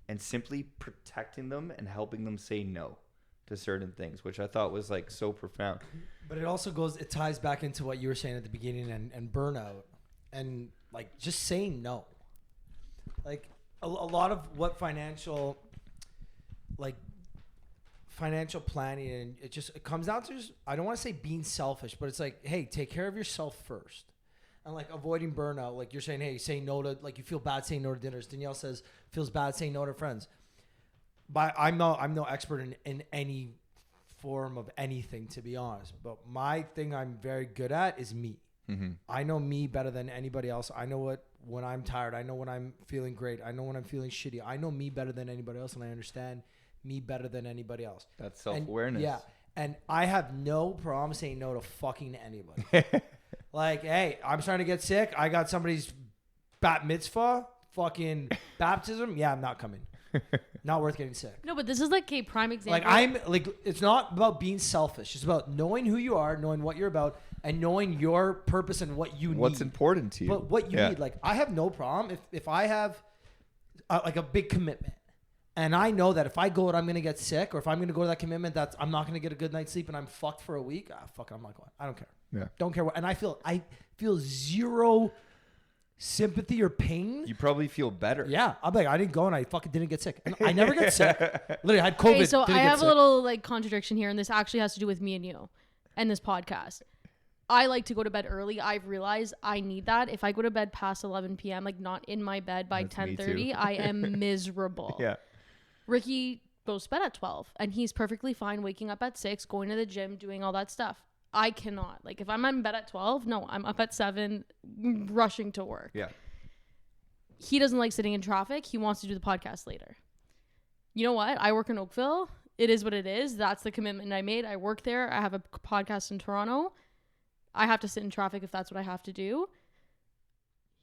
and simply protecting them and helping them say no to certain things, which I thought was like so profound. But it ties back into what you were saying at the beginning and burnout and like just saying no. Like a lot of what financial planning, and it comes down to just, I don't want to say being selfish, but it's like, hey, take care of yourself first. And like avoiding burnout, like you're saying, hey, say no to, like you feel bad saying no to dinners. Danielle says feels bad saying no to friends. But I'm no expert in any form of anything, to be honest. But my thing I'm very good at is me. Mm-hmm. I know me better than anybody else. I know when I'm tired. I know when I'm feeling great. I know when I'm feeling shitty. I know me better than anybody else, and I understand me better than anybody else. That's self-awareness. Yeah. And I have no problem saying no to fucking anybody. Like, hey, I'm starting to get sick. I got somebody's bat mitzvah, fucking baptism. Yeah, I'm not coming. Not worth getting sick. No, but this is like a prime example. It's not about being selfish. It's about knowing who you are, knowing what you're about, and knowing your purpose and what you need. What's important to you. But what you need. Like, I have no problem if I have like a big commitment. And I know that if I go and I'm going to get sick, or if I'm going to go to that commitment, I'm not going to get a good night's sleep and I'm fucked for a week. Fuck, I'm not going. I don't care. Yeah. Don't care what. And I feel zero sympathy or pain. You probably feel better. Yeah. I'm like, I didn't go and I fucking didn't get sick. And I never get sick. Literally, I had COVID. Okay, so I have sick. a little like contradiction here, and this actually has to do with me and you and this podcast. I like to go to bed early. I've realized I need that. If I go to bed past 11 p.m., like not in my bed by 10:30, I am miserable. Yeah. Ricky goes to bed at 12, and he's perfectly fine waking up at 6, going to the gym, doing all that stuff. I cannot. Like, if I'm in bed at 12, no, I'm up at 7, rushing to work. Yeah. He doesn't like sitting in traffic. He wants to do the podcast later. You know what? I work in Oakville. It is what it is. That's the commitment I made. I work there. I have a podcast in Toronto. I have to sit in traffic if that's what I have to do.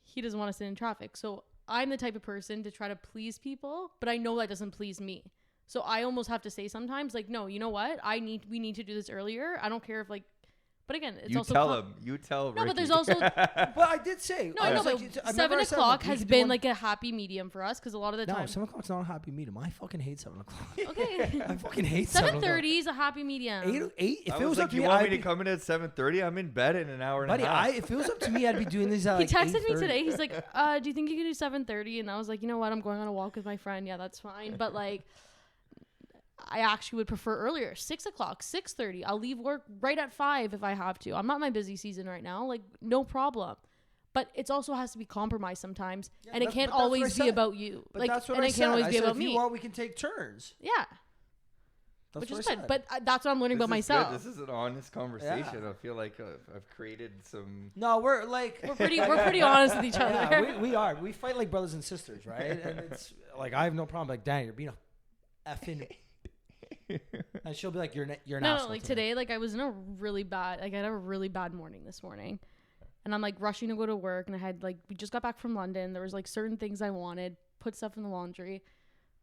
He doesn't want to sit in traffic. So I'm the type of person to try to please people, but I know that doesn't please me. So I almost have to say sometimes, like, no, you know what? We need to do this earlier. I don't care if, like, but again, it's also... You tell No, Ricky. but there's also... But I did say... No, I know, but 7 o'clock has been, like, a happy medium for us, because a lot of the time... No, 7 o'clock's not a happy medium. I fucking hate 7 o'clock. Okay. I fucking hate 7 o'clock. 7:30 is a happy medium. 8, if it was up to you me, want I'd me to be... come in at 7:30? I'm in bed in an hour and Buddy, a half. if it was up to me, I'd be doing these at He like texted me 8:30. today. He's like, do you think you can do 7:30? And I was like, you know what? I'm going on a walk with my friend. Yeah, that's fine. But, like... I actually would prefer earlier, 6 o'clock, 6:30. I'll leave work right at 5 if I have to. I'm not in my busy season right now, like no problem. But it also has to be compromised sometimes, and it can't always be about you. But like, that's what and I it said. can't always I be said, about if me. you want, we can take turns. Yeah, That's which what is I good. said. But that's what I'm learning about myself. Good. This is an honest conversation. I feel like I've created some. No, we're like we're pretty honest with each other. Yeah, we are. We fight like brothers and sisters, right? And it's like I have no problem. Like, dang, you're being a effing. And she'll be like, "You're an asshole." No, like today, like I was in a really bad, like I had a really bad morning this morning, and I'm like rushing to go to work, and I had like we just got back from London. There was like certain things I wanted, put stuff in the laundry,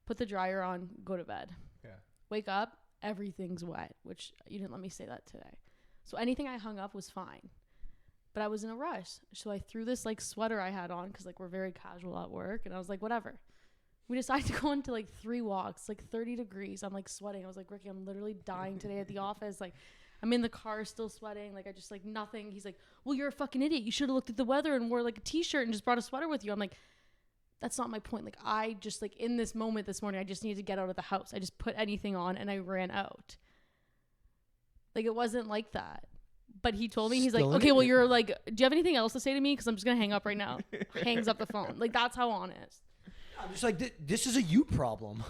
put the dryer on, go to bed. Yeah. Wake up, everything's wet, which you didn't let me say that today. So anything I hung up was fine, but I was in a rush, so I threw this like sweater I had on because like we're very casual at work, and I was like, whatever. We decided to go into like 3 walks, like 30 degrees. I'm like sweating. I was like, Ricky, I'm literally dying today at the office. Like, I'm in the car still sweating. Like, I just like nothing. He's like, well, you're a fucking idiot. You should have looked at the weather and wore like a t-shirt and just brought a sweater with you. I'm like, that's not my point. Like, I just like in this moment this morning, I just needed to get out of the house. I just put anything on and I ran out. Like, it wasn't like that. But he told me, he's like, okay, well, you're like, do you have anything else to say to me? Because I'm just going to hang up right now. Hangs up the phone. Like, that's how honest. I'm just like, this is a you problem.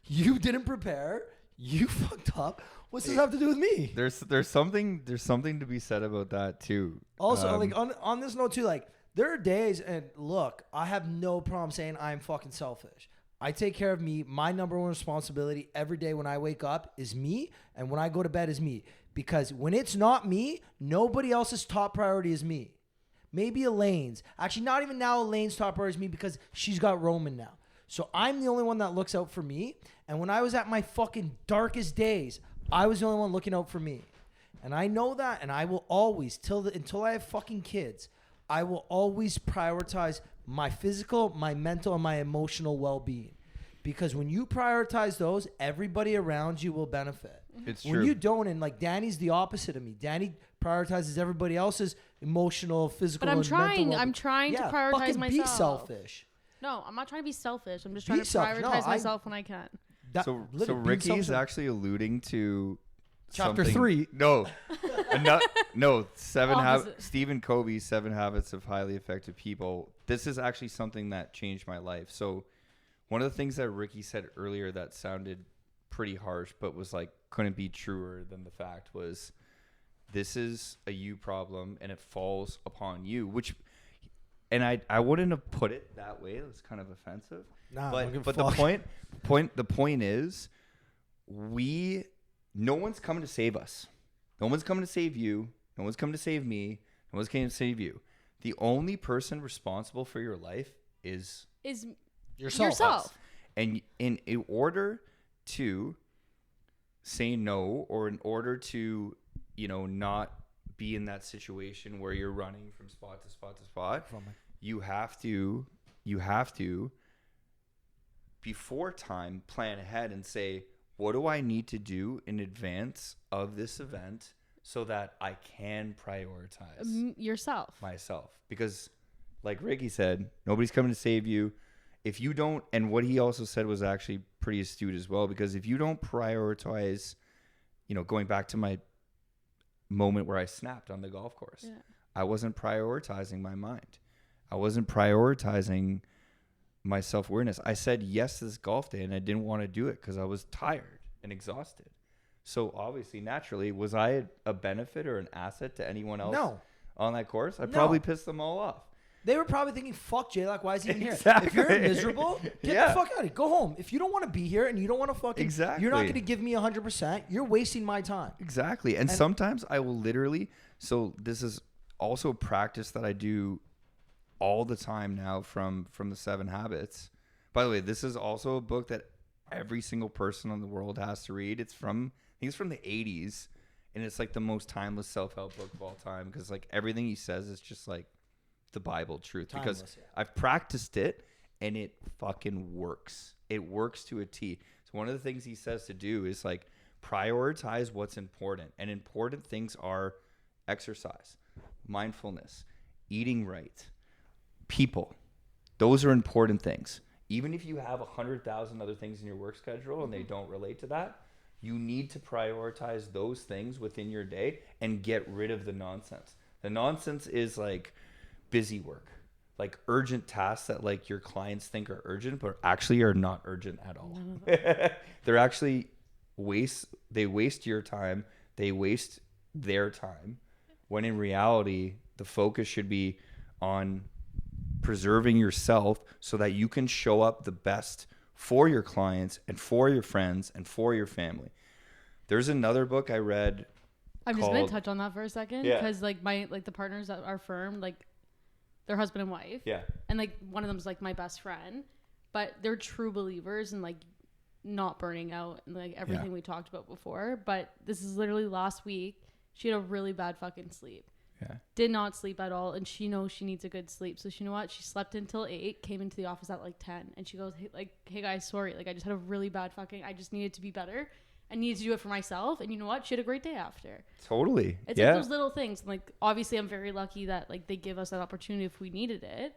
You didn't prepare. You fucked up. What's this have to do with me? There's something to be said about that too. Also, like on this note too, like there are days, and look, I have no problem saying I'm fucking selfish. I take care of me. My number one responsibility every day when I wake up is me, and when I go to bed is me. Because when it's not me, nobody else's top priority is me. Maybe Elaine's. Actually, not even now Elaine's top priority is me because she's got Roman now. So I'm the only one that looks out for me. And when I was at my fucking darkest days, I was the only one looking out for me. And I know that, and I will always, until I have fucking kids, I will always prioritize my physical, my mental, and my emotional well-being. Because when you prioritize those, everybody around you will benefit. It's when true. you don't, and like Danny's the opposite of me. Danny prioritizes everybody else's emotional, physical, But I'm and mental trying. well-being. I'm trying to prioritize fucking myself. Be selfish. No, I'm not trying to be selfish. I'm just trying Be to selfish. No, prioritize myself when I can. So literally, being Ricky's selfish- actually alluding to Chapter something- 3. No, no. Opposite. Stephen Covey's 7 Habits of Highly Effective People. This is actually something that changed my life. So one of the things that Ricky said earlier that sounded pretty harsh, but was like couldn't be truer than the fact was, this is a you problem and it falls upon you. Which, and I wouldn't have put it that way. It was kind of offensive. Nah, But the point is, no one's coming to save us. No one's coming to save you. No one's coming to save me. No one's coming to save you. The only person responsible for your life is yourself. And in order to say no, or in order to, not be in that situation where you're running from spot to spot to spot, you have to before time plan ahead and say, what do I need to do in advance of this event so that I can prioritize yourself, myself? Because like Ricky said, nobody's coming to save you. If you don't, and what he also said was actually pretty astute as well, because if you don't prioritize, going back to my moment where I snapped on the golf course, I wasn't prioritizing my mind. I wasn't prioritizing my self-awareness. I said yes to this golf day and I didn't want to do it because I was tired and exhausted. So obviously, naturally, was I a benefit or an asset to anyone else on that course? I probably pissed them all off. They were probably thinking, fuck J-Lock, why is he even Exactly. here? If you're miserable, get the fuck out of it. Go home. If you don't want to be here and you don't want to fucking, you're not going to give me 100%, you're wasting my time. Exactly. And sometimes I will literally, so this is also practice that I do all the time now from the 7 Habits. By the way, this is also a book that every single person in the world has to read. I think it's from the 80s, and it's like the most timeless self-help book of all time, because like everything he says is just like the Bible truth. Timeless, because I've practiced it and it fucking works. It works to a T. So one of the things he says to do is like prioritize what's important, and important things are exercise, mindfulness, eating right, people. Those are important things. Even if you have 100,000 other things in your work schedule and they don't relate to that, you need to prioritize those things within your day and get rid of the nonsense. The nonsense is like busy work, like urgent tasks that like your clients think are urgent, but actually are not urgent at all. They're actually they waste your time. They waste their time, when in reality, the focus should be on preserving yourself so that you can show up the best for your clients and for your friends and for your family. There's another book I read. I'm just going to touch on that for a second, Yeah. because like the partners at our firm, like they're husband and wife. Yeah. And like one of them's like my best friend, but they're true believers in like not burning out and like everything we talked about before. But this is literally last week. She had a really bad fucking sleep. Yeah. Did not sleep at all, and she knows she needs a good sleep. So you know what? She slept until 8, came into the office at like 10, and she goes, hey guys, sorry, like I just had a really bad I just needed to be better. I needed to do it for myself, and you know what? She had a great day after. Totally. It's like those little things. And like obviously, I'm very lucky that like they give us that opportunity if we needed it,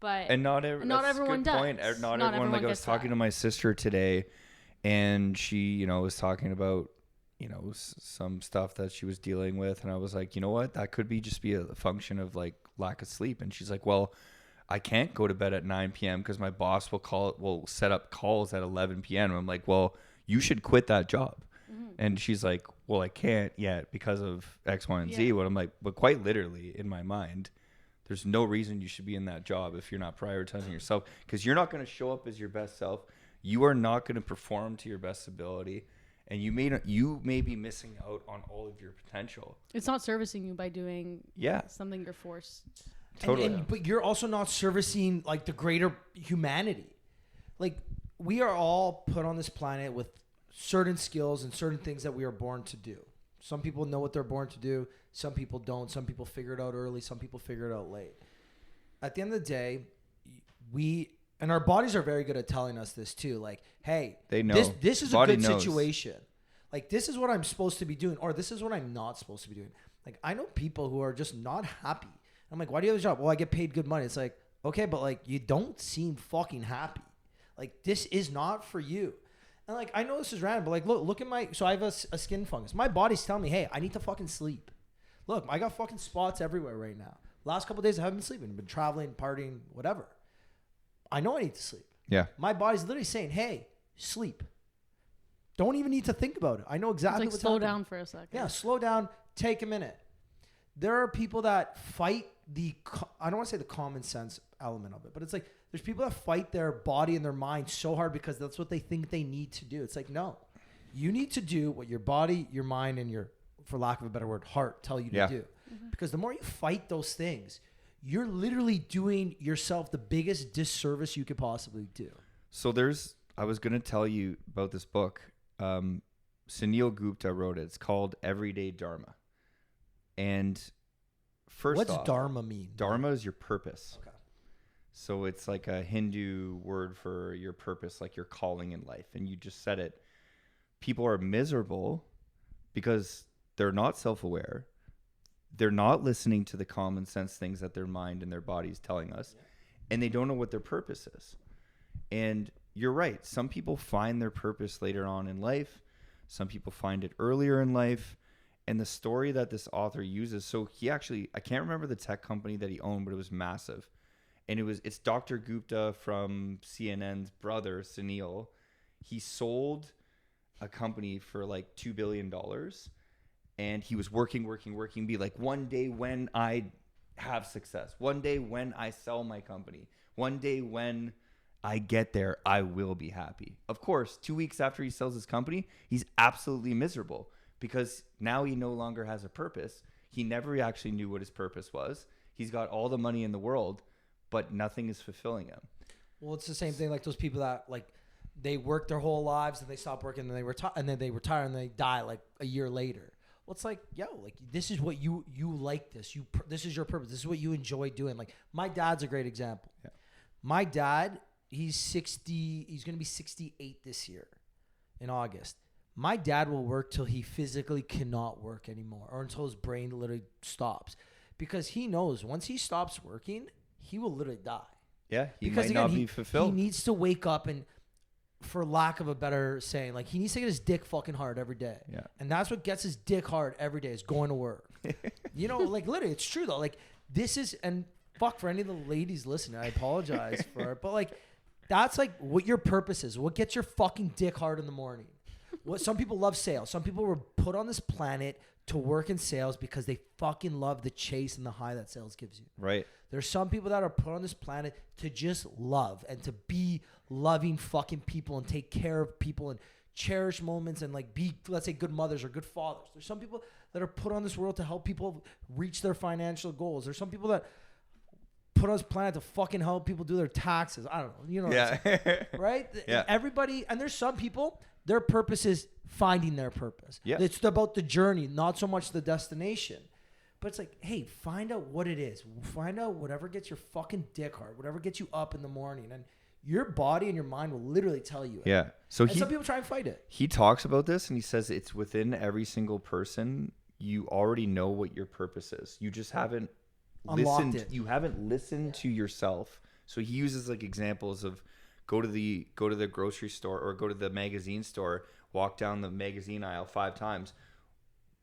but not everyone does. Point. Not everyone. Like I was talking to my sister today, and she, was talking about, some stuff that she was dealing with, and I was like, you know what, that could just be a function of like lack of sleep. And she's like, well, I can't go to bed at 9 p.m. because my boss will set up calls at 11 p.m. And I'm like, well, you should quit that job. Mm-hmm. And she's like, well, I can't yet because of X, Y, and Z. Yeah. What I'm like, but quite literally in my mind, there's no reason you should be in that job if you're not prioritizing yourself, because you're not going to show up as your best self. You are not going to perform to your best ability, and you may be missing out on all of your potential. It's not servicing you by doing Yeah, something you're forced. totally. But you're also not servicing like the greater humanity. Like, we are all put on this planet with certain skills and certain things that we are born to do. Some people know what they're born to do. Some people don't. Some people figure it out early. Some people figure it out late. At the end of the day, and our bodies are very good at telling us this too. Like, hey, They know. this is Body a good knows. situation. Like, this is what I'm supposed to be doing, or this is what I'm not supposed to be doing. Like, I know people who are just not happy. I'm like, why do you have a job? Well, I get paid good money. It's like, okay, but like, you don't seem fucking happy. Like, this is not for you. And like, I know this is random, but like, look at so I have a skin fungus. My body's telling me, hey, I need to fucking sleep. Look, I got fucking spots everywhere right now. Last couple of days, I haven't been sleeping. I've been traveling, partying, whatever. I know I need to sleep. Yeah. My body's literally saying, hey, sleep. Don't even need to think about it. I know exactly It's like what's slow happening. down for a second. Yeah, slow down. Take a minute. There are people that fight I don't want to say the common sense element of it, but it's like there's people that fight their body and their mind so hard because that's what they think they need to do. It's like, no, you need to do what your body, your mind, and your, for lack of a better word, heart tell you to do. Mm-hmm. Because the more you fight those things, you're literally doing yourself the biggest disservice you could possibly do. So I was going to tell you about this book. Sunil Gupta wrote it. It's called Everyday Dharma. And What's dharma mean? Dharma is your purpose. Okay. So it's like a Hindu word for your purpose, like your calling in life. And you just said it. People are miserable because they're not self-aware. They're not listening to the common sense things that their mind and their body is telling us. And they don't know what their purpose is. And you're right. Some people find their purpose later on in life. Some people find it earlier in life. And the story that this author uses, so I can't remember the tech company that he owned, but it was massive. And it's Dr. Gupta from CNN's brother, Sunil. He sold a company for like $2 billion. And he was working, be like, one day when I have success, one day when I sell my company, one day when I get there, I will be happy. Of course, 2 weeks after he sells his company, he's absolutely miserable because now he no longer has a purpose. He never actually knew what his purpose was. He's got all the money in the world, but nothing is fulfilling him. Well, it's the same thing like those people that like they work their whole lives and they stop working and they retire and then they retire and they die like a year later. Well, it's like, yo, like this is what you like this. This is your purpose. This is what you enjoy doing. Like my dad's a great example. Yeah. My dad, he's 60. He's going to be 68 this year in August. My dad will work till he physically cannot work anymore or until his brain literally stops because he knows once he stops working, he will literally die. Yeah, he because might again, not be fulfilled. He needs to wake up and, for lack of a better saying, like he needs to get his dick fucking hard every day. Yeah. And that's what gets his dick hard every day is going to work. You know, like literally, it's true though. Like this is, and fuck for any of the ladies listening, I apologize for it, but like that's like what your purpose is. What gets your fucking dick hard in the morning? What some people love sales. Some people were put on this planet to work in sales because they fucking love the chase and the high that sales gives you. Right. There's some people that are put on this planet to just love and to be loving fucking people and take care of people and cherish moments and like be, let's say, good mothers or good fathers. There's some people that are put on this world to help people reach their financial goals. There's some people that put on this planet to fucking help people do their taxes. I don't know. You know, Yeah. right? Yeah. Everybody, and there's some people, their purpose is finding their purpose. Yeah. It's about the journey, not so much the destination. But it's like, hey, find out what it is. Find out whatever gets your fucking dick hard, whatever gets you up in the morning. And your body and your mind will literally tell you it. Yeah. So and some people try and fight it. He talks about this and he says it's within every single person. You already know what your purpose is. You just haven't Unlocked listened. it. You haven't listened to yourself. So he uses like examples of go to the grocery store or go to the magazine store, walk down the magazine aisle 5 times,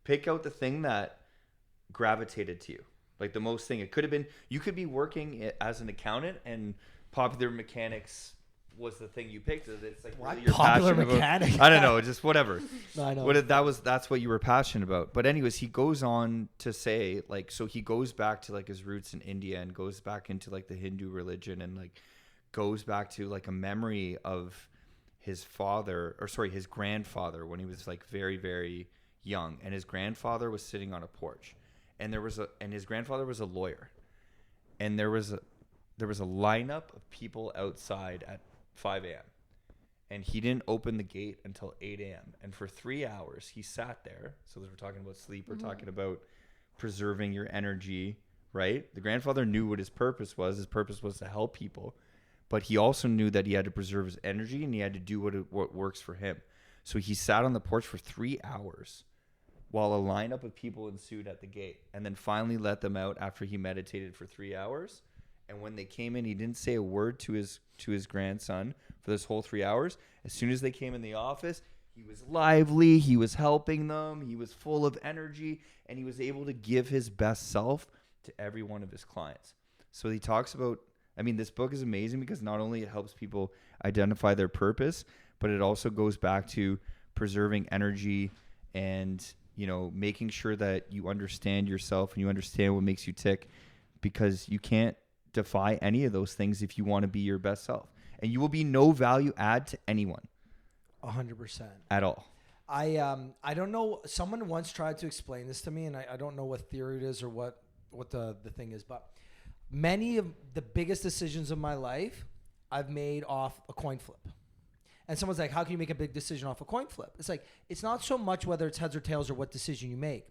pick out the thing that gravitated to you, like the most thing. It could have been you could be working as an accountant and Popular Mechanics was the thing you picked. It's like What? really you're Popular passionate mechanic. about. I don't know, just whatever. No, I know. That's what you were passionate about. But anyways, he goes on to say, like, so he goes back to like his roots in India and goes back into like the Hindu religion and like goes back to like a memory of his grandfather when he was like very, very young, and his grandfather was sitting on a porch, and his grandfather was a lawyer, and there was a lineup of people outside at 5 a.m. and he didn't open the gate until 8 a.m. and for 3 hours he sat there. So as we're talking about sleep, we're talking about preserving your energy, right? The grandfather knew what his purpose was. His purpose was to help people, but he also knew that he had to preserve his energy and he had to do what works for him. So he sat on the porch for 3 hours while a lineup of people ensued at the gate, and then finally let them out after he meditated for 3 hours. And when they came in, he didn't say a word to his grandson for this whole 3 hours. As soon as they came in the office, he was lively, he was helping them, he was full of energy, and he was able to give his best self to every one of his clients. So he talks about, I mean, this book is amazing because not only it helps people identify their purpose, but it also goes back to preserving energy and, you know, making sure that you understand yourself and you understand what makes you tick, because you can't defy any of those things if you want to be your best self, and you will be no value add to anyone 100% at all. I don't know, someone once tried to explain this to me, and I don't know what theory it is or what the thing is, but many of the biggest decisions of my life I've made off a coin flip. And someone's like, how can you make a big decision off a coin flip? It's like, it's not so much whether it's heads or tails or what decision you make.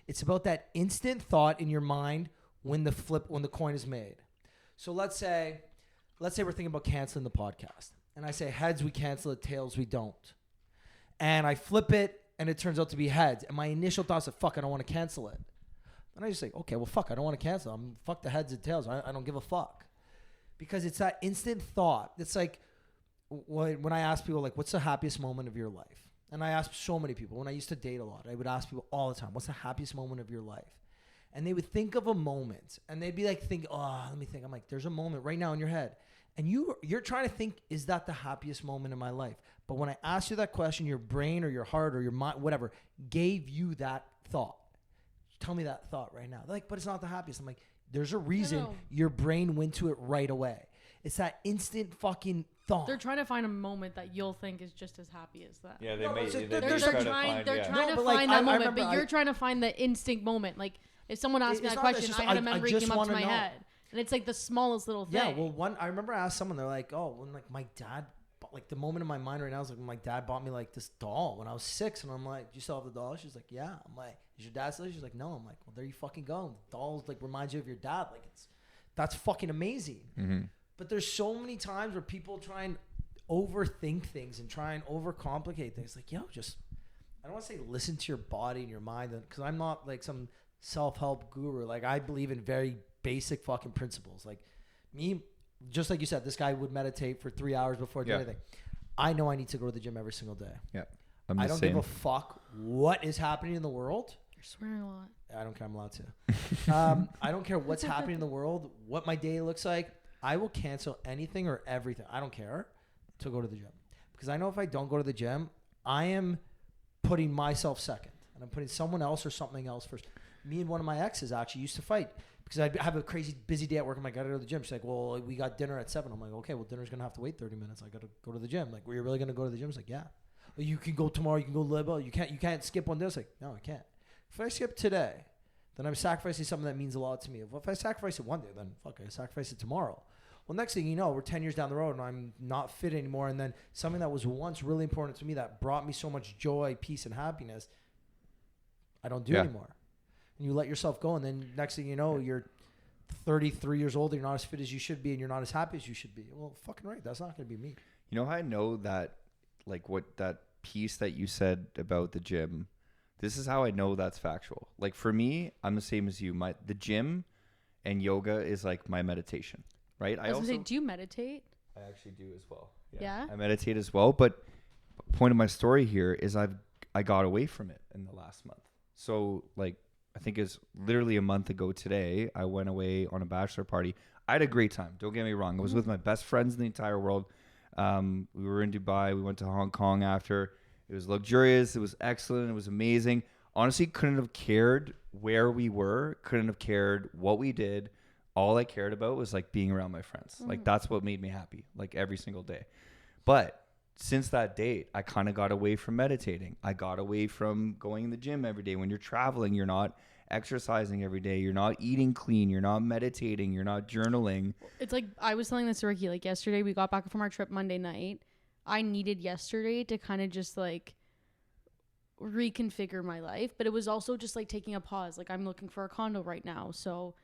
It's about that instant thought in your mind when the coin is made. So let's say we're thinking about canceling the podcast, and I say heads, we cancel it, tails, we don't. And I flip it, and it turns out to be heads. And my initial thoughts are, fuck, I don't want to cancel it. And I just say, okay, well, fuck, I don't want to cancel it. Fuck the heads and tails. I don't give a fuck. Because it's that instant thought. It's like when I ask people, like, what's the happiest moment of your life? And I ask so many people. When I used to date a lot, I would ask people all the time, what's the happiest moment of your life? And they would think of a moment, and they'd be like, let me think. I'm like, there's a moment right now in your head. And you're trying to think, is that the happiest moment in my life? But when I asked you that question, your brain or your heart or your mind, whatever, gave you that thought. Tell me that thought right now. They're like, but it's not the happiest. I'm like, there's a reason your brain went to it right away. It's that instant fucking thought. They're trying to find a moment that you'll think is just as happy as that. Yeah, They're trying to find that moment, but you're trying to find the instinct moment. Like, if someone asked me that question, I had a memory came up to my head. And it's like the smallest little thing. Yeah, well, I remember I asked someone, they're like, oh, when like my dad, like the moment in my mind right now is like when my dad bought me like this doll when I was 6. And I'm like, do you still have the doll? She's like, yeah. I'm like, is your dad still? She's like, no. I'm like, well, there you fucking go. Dolls like reminds you of your dad. Like that's fucking amazing. Mm-hmm. But there's so many times where people try and overthink things and try and overcomplicate things. Like, yo, just, I don't want to say listen to your body and your mind, because I'm not like some self-help guru. Like, I believe in very basic fucking principles. Like me, just like you said, this guy would meditate for 3 hours before doing anything. I know I need to go to the gym every single day. Yeah. I don't give a fuck what is happening in the world. You're swearing a lot. I don't care. I'm allowed to. I don't care what's happening in the world, what my day looks like. I will cancel anything or everything. I don't care to go to the gym, because I know if I don't go to the gym, I am putting myself second, and I'm putting someone else or something else first. Me and one of my exes actually used to fight because I'd have a crazy busy day at work. I'm like, I gotta go to the gym. She's like, well, we got dinner at 7. I'm like, okay, well, dinner's gonna have to wait 30 minutes. I gotta go to the gym. Like, were you really gonna go to the gym? She's like, yeah. Well, you can go tomorrow. You can go live. You can't skip one day. It's like, no, I can't. If I skip today, then I'm sacrificing something that means a lot to me. If I sacrifice it one day, then fuck, I sacrifice it tomorrow. Well, next thing you know, we're 10 years down the road and I'm not fit anymore. And then something that was once really important to me that brought me so much joy, peace, and happiness, I don't do anymore. And you let yourself go. And then next thing you know, you're 33 years old. And you're not as fit as you should be. And you're not as happy as you should be. Well, fucking right. That's not going to be me. You know how I know that, like, what that piece that you said about the gym, this is how I know that's factual. Like, for me, I'm the same as you. The gym and yoga is like my meditation. Right. I was gonna say, do you meditate? I actually do as well. Yeah. I meditate as well. But point of my story here is I got away from it in the last month. So like, I think it's literally a month ago today, I went away on a bachelor party. I had a great time. Don't get me wrong. I was with my best friends in the entire world. We were in Dubai. We went to Hong Kong after. It was luxurious. It was excellent. It was amazing. Honestly, couldn't have cared where we were. Couldn't have cared what we did. All I cared about was like being around my friends. Like that's what made me happy, like every single day. But since that date, I kind of got away from meditating. I got away from going in the gym every day. When you're traveling, you're not exercising every day. You're not eating clean. You're not meditating. You're not journaling. It's like, I was telling this to Ricky, like yesterday we got back from our trip Monday night. I needed yesterday to kind of just like reconfigure my life, but it was also just like taking a pause. Like, I'm looking for a condo right now. So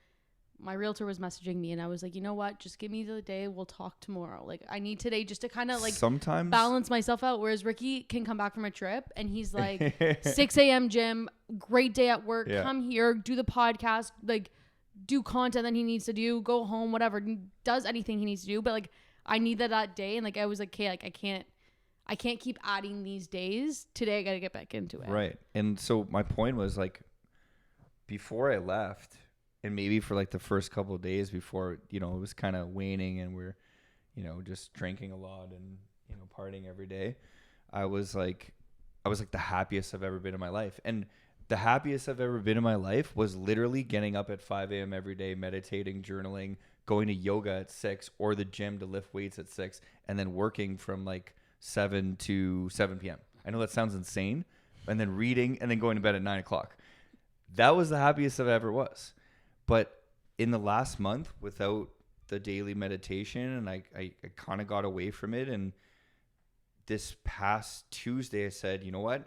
my realtor was messaging me and I was like, you know what? Just give me the day. We'll talk tomorrow. Like, I need today just to kind of like sometimes balance myself out. Whereas Ricky can come back from a trip and he's like 6 a.m. gym, great day at work. Yeah. Come here, do the podcast, like do content that he needs to do, go home, whatever, does anything he needs to do. But like, I need that day. And like, I was like, okay, like I can't keep adding these days. Today I got to get back into it. Right. And so my point was like, before I left, and maybe for like the first couple of days before, you know, it was kind of waning and we're, you know, just drinking a lot and, you know, partying every day. I was like the happiest I've ever been in my life. And the happiest I've ever been in my life was literally getting up at 5 a.m. every day, meditating, journaling, going to yoga at 6 or the gym to lift weights at 6, and then working from like 7 to 7 p.m. I know that sounds insane. And then reading and then going to bed at 9 o'clock. That was the happiest I ever was. But in the last month, without the daily meditation, and I kind of got away from it. And this past Tuesday, I said, you know what?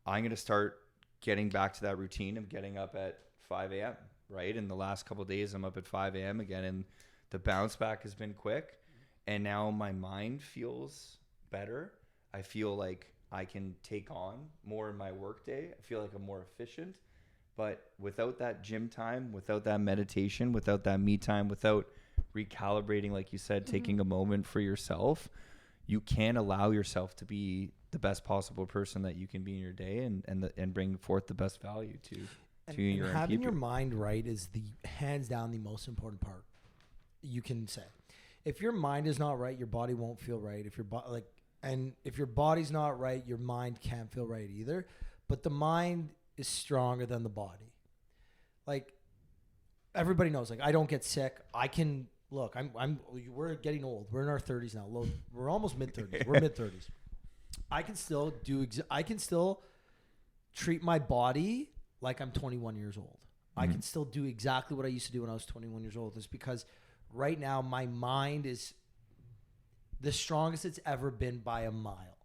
I'm going to start getting back to that routine of getting up at 5 a.m., right? In the last couple of days, I'm up at 5 a.m. again. And the bounce back has been quick. And now my mind feels better. I feel like I can take on more in my workday. I feel like I'm more efficient. But without that gym time, without that meditation, without that me time, without recalibrating, like you said, taking a moment for yourself, you can't allow yourself to be the best possible person that you can be in your day and bring forth the best value to your own having people. Your mind right is the hands down the most important part you can say. If your mind is not right, your body won't feel right. If your body's not right, your mind can't feel right either. But the mind is stronger than the body. Like, everybody knows, like, I don't get sick. I can look, we're getting old. We're in our 30s now. We're almost mid-30s. We're mid-30s. I can still treat my body like I'm 21 years old. I can still do exactly what I used to do when I was 21 years old. It's because right now my mind is the strongest it's ever been by a mile.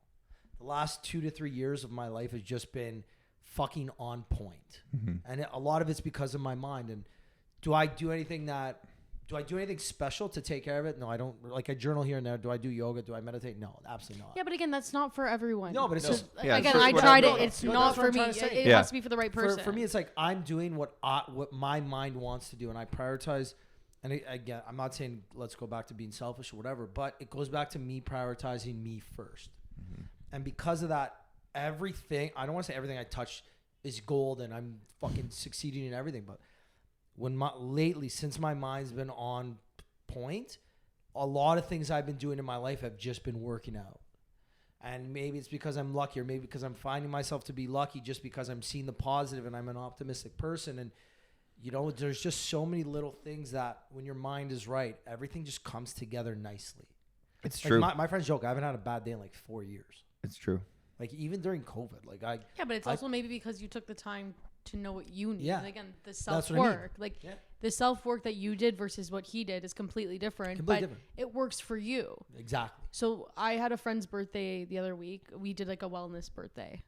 The last 2 to 3 years of my life has just been fucking on point. And a lot of it's because of my mind. And do I do anything special to take care of it? No, I don't. Like, I journal here and there. Do I do yoga? Do I meditate? No, absolutely not. Yeah, but again, that's not for everyone. No, but it's just, again, I tried it. It's not for me. It has to be for the right person. For me, it's like, I'm doing what my mind wants to do, and I prioritize. And again, I'm not saying let's go back to being selfish or whatever, but it goes back to me prioritizing me first. And because of that, everything, I don't want to say everything I touch is gold and I'm fucking succeeding in everything, but lately, since my mind's been on point, a lot of things I've been doing in my life have just been working out. And maybe it's because I'm lucky, or maybe because I'm finding myself to be lucky just because I'm seeing the positive and I'm an optimistic person. And, you know, there's just so many little things that when your mind is right, everything just comes together nicely. It's true. My friends joke, I haven't had a bad day in like 4 years. It's true. Like, even during COVID, like yeah, but it's also maybe because you took the time to know what you need. Yeah. And again, the self-work, the self-work that you did versus what he did is completely different. It works for you. Exactly. So I had a friend's birthday the other week. We did like a wellness birthday.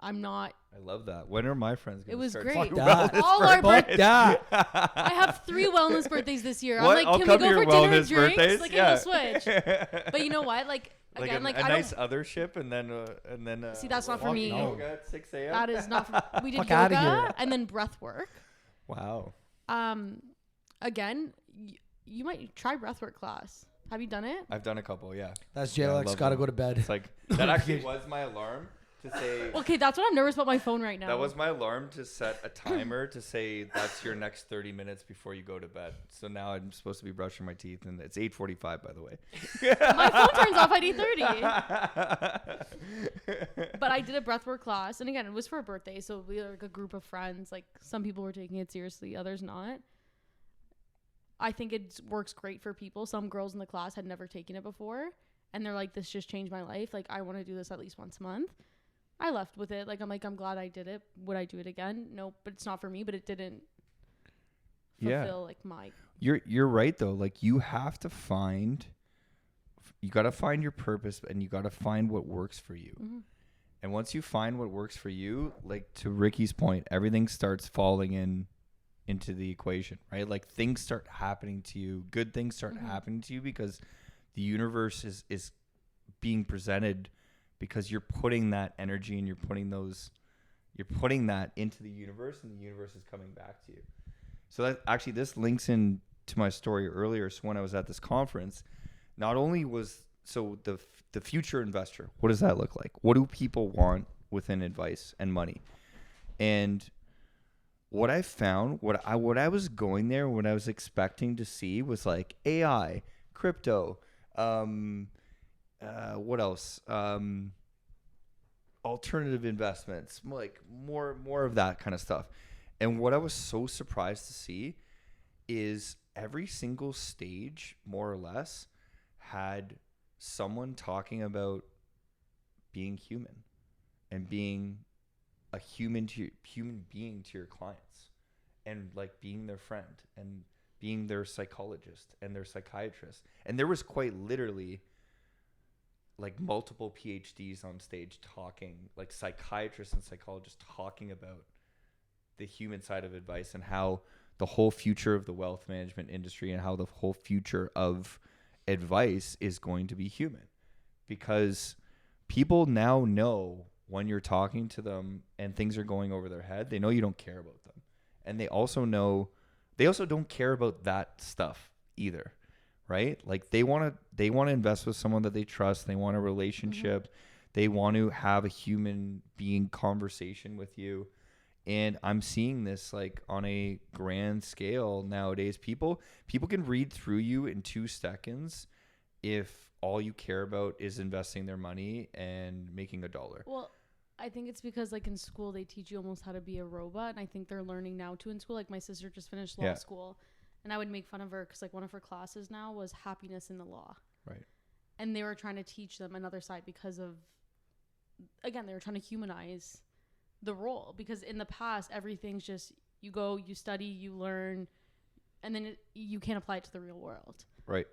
I love that. When are my friends going to start? It was great. All our birthdays. I have 3 wellness birthdays this year. What? I'm like, I'll can come we to go your for dinner and wellness drinks? birthdays? Like, Yeah. we'll switch. But you know what? Like, again, a nice othership and then see, that's not for me. Yoga at 6 a.m. That is not for we did Fuck outta here. yoga and then breath work. Wow. Again, you might try breathwork class. Have you done it? I've done a couple, yeah. That's Yeah, I JLX love got to them. go to bed. It's like, that actually was my alarm. to say. Okay, that's what I'm nervous about my phone right now. That was my alarm to set a timer to say that's your next 30 minutes before you go to bed. So now I'm supposed to be brushing my teeth, and it's 8:45, by the way. My phone turns off at 8:30. But I did a breathwork class, and again, it was for a birthday, so we were like a group of friends. Like some people were taking it seriously, others not. I think it works great for people. Some girls in the class had never taken it before, and they're like, "This just changed my life. Like I want to do this at least once a month." I left with it. Like, I'm glad I did it. Would I do it again? No, but it's not for me, but it didn't fulfill like my. You're right though. Like you got to find your purpose, and you got to find what works for you. Mm-hmm. And once you find what works for you, like to Ricky's point, everything starts falling into the equation, right? Like things start happening to you. Good things start happening to you because the universe is being presented, because you're putting that energy and you're putting that into the universe, and the universe is coming back to you. So that actually, this links in to my story earlier. So when I was at this conference, not only was the future investor, what does that look like? What do people want within advice and money? And what I found, what I was going there, what I was expecting to see was like AI, crypto, what else? Alternative investments, like more of that kind of stuff. And what I was so surprised to see is every single stage, more or less, had someone talking about being human and being a human being to your clients, and like being their friend and being their psychologist and their psychiatrist. And there was quite literally like multiple PhDs on stage talking, like psychiatrists and psychologists talking about the human side of advice, and how the whole future of the wealth management industry and how the whole future of advice is going to be human. Because people now know when you're talking to them and things are going over their head, they know you don't care about them. And they also don't care about that stuff either. Right? Like they want to invest with someone that they trust. They want a relationship. They want to have a human being conversation with you. And I'm seeing this like on a grand scale nowadays. People can read through you in 2 seconds if all you care about is investing their money and making $1. Well, I think it's because like in school they teach you almost how to be a robot, and I think they're learning now too in school. Like my sister just finished law school. And I would make fun of her because like one of her classes now was happiness in the law. Right. And they were trying to teach them another side because of, again, they were trying to humanize the role. Because in the past, everything's just you go, you study, you learn, and then you can't apply it to the real world. Right.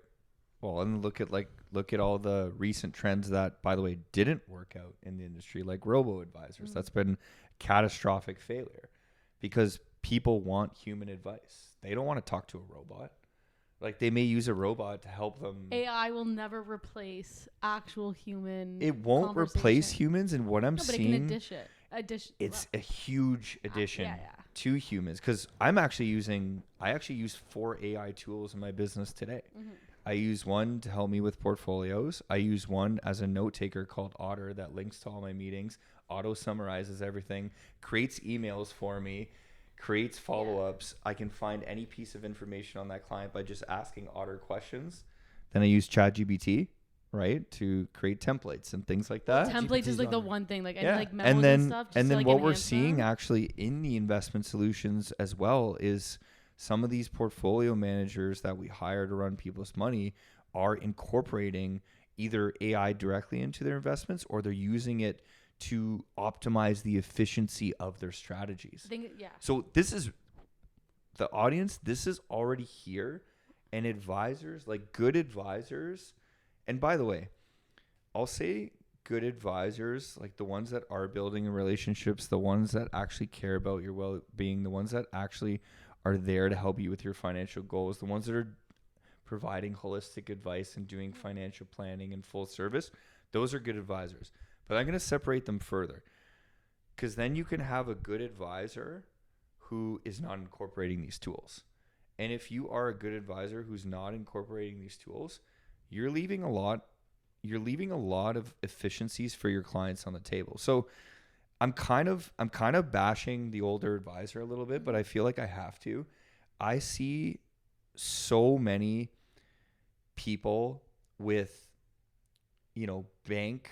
Well, and look at all the recent trends that, by the way, didn't work out in the industry, like robo-advisors. That's been catastrophic failure because people want human advice. They don't want to talk to a robot. Like they may use a robot to help them. AI will never replace actual human. It won't replace humans, and what I'm seeing, but it can it's a huge addition to humans. Because I actually use 4 AI tools in my business today. I use one to help me with portfolios. I use one as a note taker called Otter that links to all my meetings, auto summarizes everything, creates emails for me, creates follow-ups. I can find any piece of information on that client by just asking Otter questions. Then I use ChatGPT, right, to create templates and things like that. Templates is like the one thing, like any like memos and stuff. And then what we're seeing actually in the investment solutions as well is some of these portfolio managers that we hire to run people's money are incorporating either AI directly into their investments, or they're using it to optimize the efficiency of their strategies. So this is the audience. This is already here, and advisors, like good advisors. And by the way, I'll say good advisors, like the ones that are building relationships, the ones that actually care about your well-being, the ones that actually are there to help you with your financial goals, the ones that are providing holistic advice and doing financial planning and full service. Those are good advisors. But I'm going to separate them further, because then you can have a good advisor who is not incorporating these tools. And if you are a good advisor who's not incorporating these tools, you're leaving a lot you're leaving a lot of efficiencies for your clients on the table. So I'm kind of bashing the older advisor a little bit, but I feel like I have to. I see so many people with, bank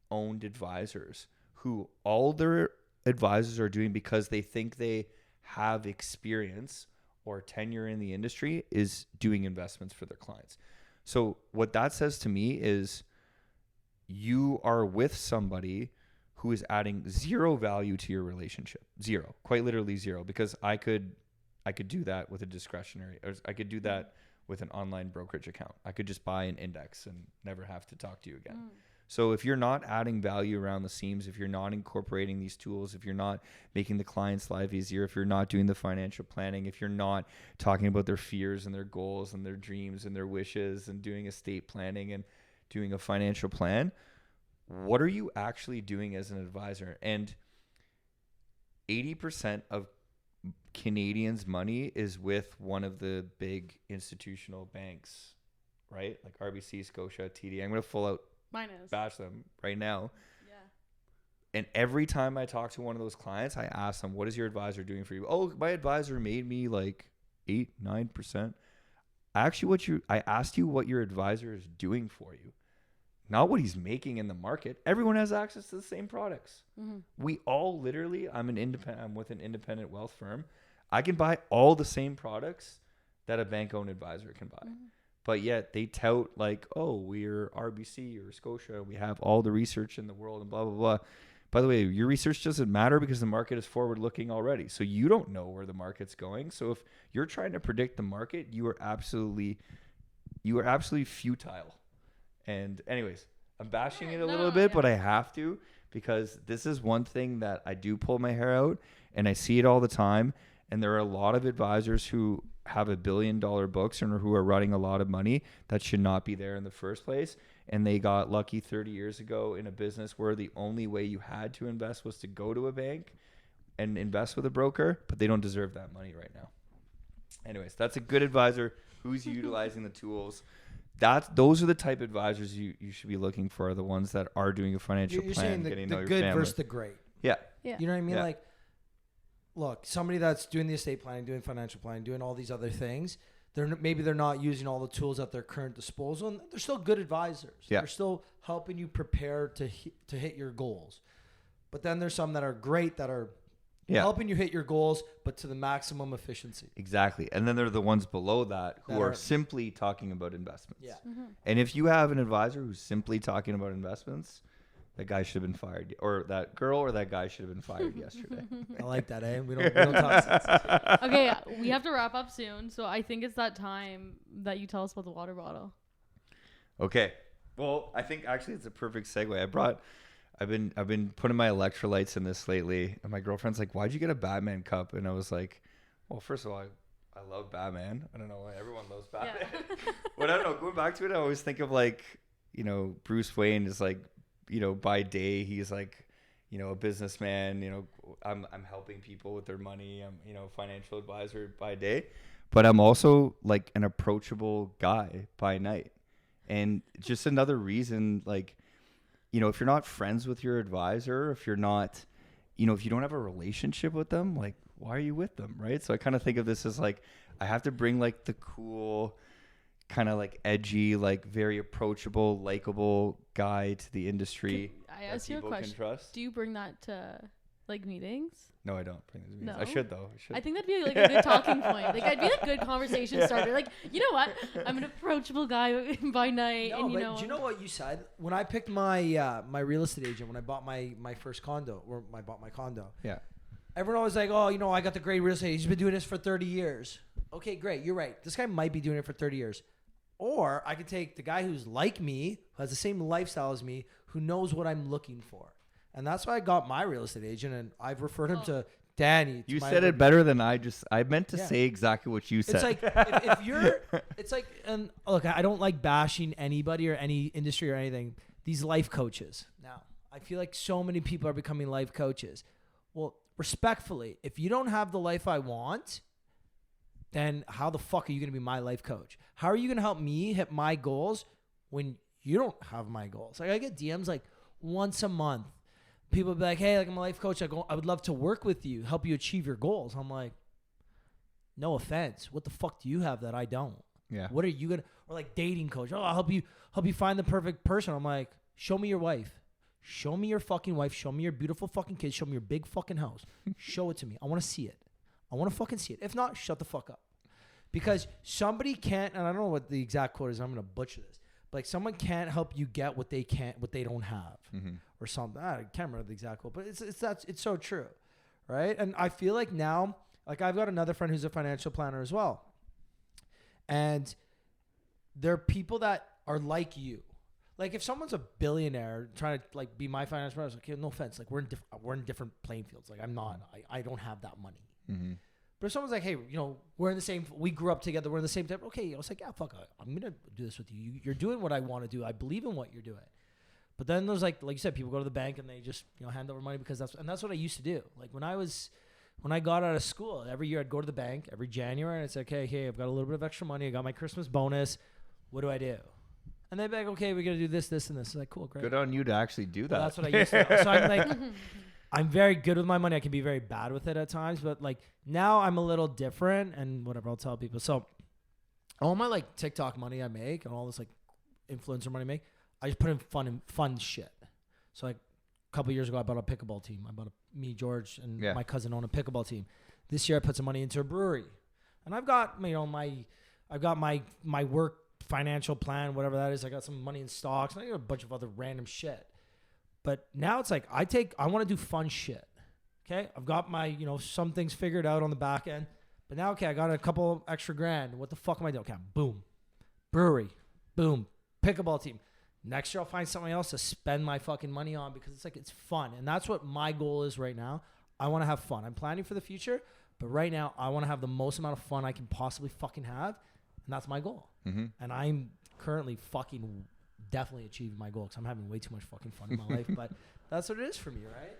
owned advisors who all their advisors are doing because they think they have experience or tenure in the industry is doing investments for their clients. So what that says to me is you are with somebody who is adding zero value to your relationship. Zero, quite literally zero, because I could do that with a discretionary, or I could do that with an online brokerage account. I could just buy an index and never have to talk to you again. So if you're not adding value around the seams, if you're not incorporating these tools, if you're not making the client's life easier, if you're not doing the financial planning, if you're not talking about their fears and their goals and their dreams and their wishes and doing estate planning and doing a financial plan, what are you actually doing as an advisor? And 80% of Canadians' money is with one of the big institutional banks, right? Like RBC, Scotia, TD. I'm going to full out bash them right now. Yeah. And every time I talk to one of those clients, I ask them, what is your advisor doing for you? Oh, my advisor made me like 8-9%. I asked you what your advisor is doing for you, not what he's making in the market. Everyone has access to the same products. We all literally, I'm with an independent wealth firm. I can buy all the same products that a bank-owned advisor can buy. But yet they tout like, oh, we're RBC or Scotia. We have all the research in the world and blah, blah, blah. By the way, your research doesn't matter because the market is forward-looking already. So you don't know where the market's going. So if you're trying to predict the market, you are absolutely futile. And anyways, I'm bashing it a little bit, but I have to, because this is one thing that I do pull my hair out, and I see it all the time. And there are a lot of advisors who have $1 billion books and who are running a lot of money that should not be there in the first place. And they got lucky 30 years ago in a business where the only way you had to invest was to go to a bank and invest with a broker, but they don't deserve that money right now. Anyways, that's a good advisor who's utilizing the tools. Those are the type of advisors you should be looking for, the ones that are doing a financial You're plan, saying getting the to know your good family. versus the great. Yeah. Yeah. You know what I mean? Yeah. Like, look, somebody that's doing the estate planning, doing financial planning, doing all these other things, maybe they're not using all the tools at their current disposal, and they're still good advisors. Yeah. They're still helping you prepare to hit your goals. But then there's some that are great that are helping you hit your goals, but to the maximum efficiency. Exactly. And then there are the ones below that who are simply talking about investments. Yeah. And if you have an advisor who's simply talking about investments, that guy should have been fired, or that girl or that guy should have been fired yesterday. I like that, eh? We don't talk sense. Okay, we have to wrap up soon, so I think it's that time that you tell us about the water bottle. Okay. Well, I think actually it's a perfect segue. I've been putting my electrolytes in this lately, and my girlfriend's like, "Why'd you get a Batman cup?" And I was like, "Well, first of all, I love Batman. I don't know why everyone loves Batman." Yeah. But I don't know. Going back to it, I always think of like, Bruce Wayne is like, by day he's like, a businessman. I'm helping people with their money. I'm financial advisor by day, but I'm also like an approachable guy by night. And just another reason, like, if you're not friends with your advisor, if you're not, if you don't have a relationship with them, like, why are you with them, right? So I kind of think of this as like, I have to bring like the cool, kind of like edgy, like very approachable, likable guy to the industry. I ask you a question. Do you bring that to like meetings? No, I don't bring these meetings. No? I should though. I think that'd be like a good talking point. Like, I'd be a good conversation starter. Like, you know what? I'm an approachable guy by night. No, and but do you know what you said? When I picked my my real estate agent, when I bought my first condo, or I bought my condo. Yeah. Everyone always like, oh, I got the great real estate. He's been doing this for 30 years. Okay, great. You're right. This guy might be doing it for 30 years. Or I could take the guy who's like me, who has the same lifestyle as me, who knows what I'm looking for. And that's why I got my real estate agent, and I've referred him to Danny. You said it better than I meant to say exactly what you said. It's like, if you're, it's like, and look, I don't like bashing anybody or any industry or anything. These life coaches. Now, I feel like so many people are becoming life coaches. Well, respectfully, if you don't have the life I want, then how the fuck are you going to be my life coach? How are you going to help me hit my goals when you don't have my goals. Like I get DMs like once a month. People be like, hey, like I'm a life coach. I would love to work with you, help you achieve your goals. I'm like, no offense. What the fuck do you have that I don't? Yeah. What are you gonna, or like dating coach? Oh, I'll help you find the perfect person. I'm like, show me your wife. Show me your fucking wife. Show me your beautiful fucking kids. Show me your big fucking house. Show it to me. I want to see it. I want to fucking see it. If not, shut the fuck up. Because somebody can't, and I don't know what the exact quote is. I'm gonna butcher this. But like someone can't help you get what they don't have, or something. I can't remember the exact quote, but it's so true, right? And I feel like now, like I've got another friend who's a financial planner as well, and there are people that are like you. Like if someone's a billionaire trying to like be my financial planner, I was like, okay, no offense, like we're in different playing fields. Like I'm not, I don't have that money. Mm-hmm. But if someone's like, hey, you know, we grew up together, we're in the same type. Okay, I was like, yeah, fuck, I'm going to do this with you. You're doing what I want to do. I believe in what you're doing. But then there's like you said, people go to the bank and they just, you know, hand over money because that's what I used to do. Like when I got out of school, every year I'd go to the bank every January and I'd say, okay, hey, I've got a little bit of extra money. I got my Christmas bonus. What do I do? And they'd be like, okay, we're going to do this, this, and this. It's like, cool, great. Good on you to actually do that. Well, that's what I used to do. So I'm like, I'm very good with my money. I can be very bad with it at times, but like now I'm a little different and whatever, I'll tell people. So all my like TikTok money I make and all this like influencer money I make, I just put in fun shit. So like a couple years ago, I bought a pickleball team. Me, George, and my cousin own a pickleball team. This year I put some money into a brewery, and I've got, you know, I've got my work financial plan, whatever that is. I got some money in stocks and I got a bunch of other random shit. But now it's like I want to do fun shit. Okay, I've got my, you know, some things figured out on the back end. But now, okay, I got a couple extra grand. What the fuck am I doing? Okay, boom, brewery, boom, pickleball team. Next year I'll find something else to spend my fucking money on because it's like it's fun, and that's what my goal is right now. I want to have fun. I'm planning for the future, but right now I want to have the most amount of fun I can possibly fucking have, and that's my goal. Mm-hmm. And I'm currently fucking definitely achieving my goal because I'm having way too much fucking fun in my life. But that's what it is for me, right?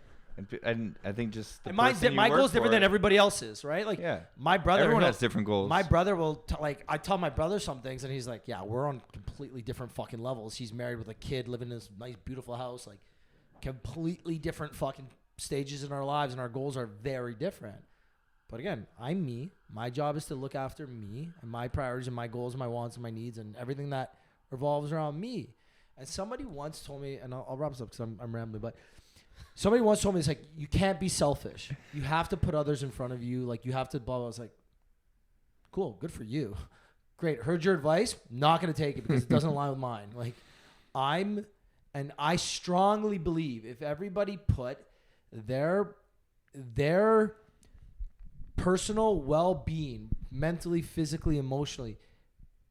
And I think just my goal is different than everybody else's, right? Like my brother, everyone has different goals. My brother will I tell my brother some things, and he's like, "Yeah, we're on completely different fucking levels." He's married with a kid, living in this nice, beautiful house, like completely different fucking stages in our lives, and our goals are very different. But again, I'm me. My job is to look after me and my priorities and my goals and my wants and my needs and everything that revolves around me. And somebody once told me, and I'll wrap this up because I'm rambling, but somebody once told me, it's like, you can't be selfish. You have to put others in front of you. Like, you have to blah, blah. I was like, cool, good for you. Great. Heard your advice. Not going to take it because it doesn't align with mine. Like, I strongly believe if everybody put their personal well-being, mentally, physically, emotionally,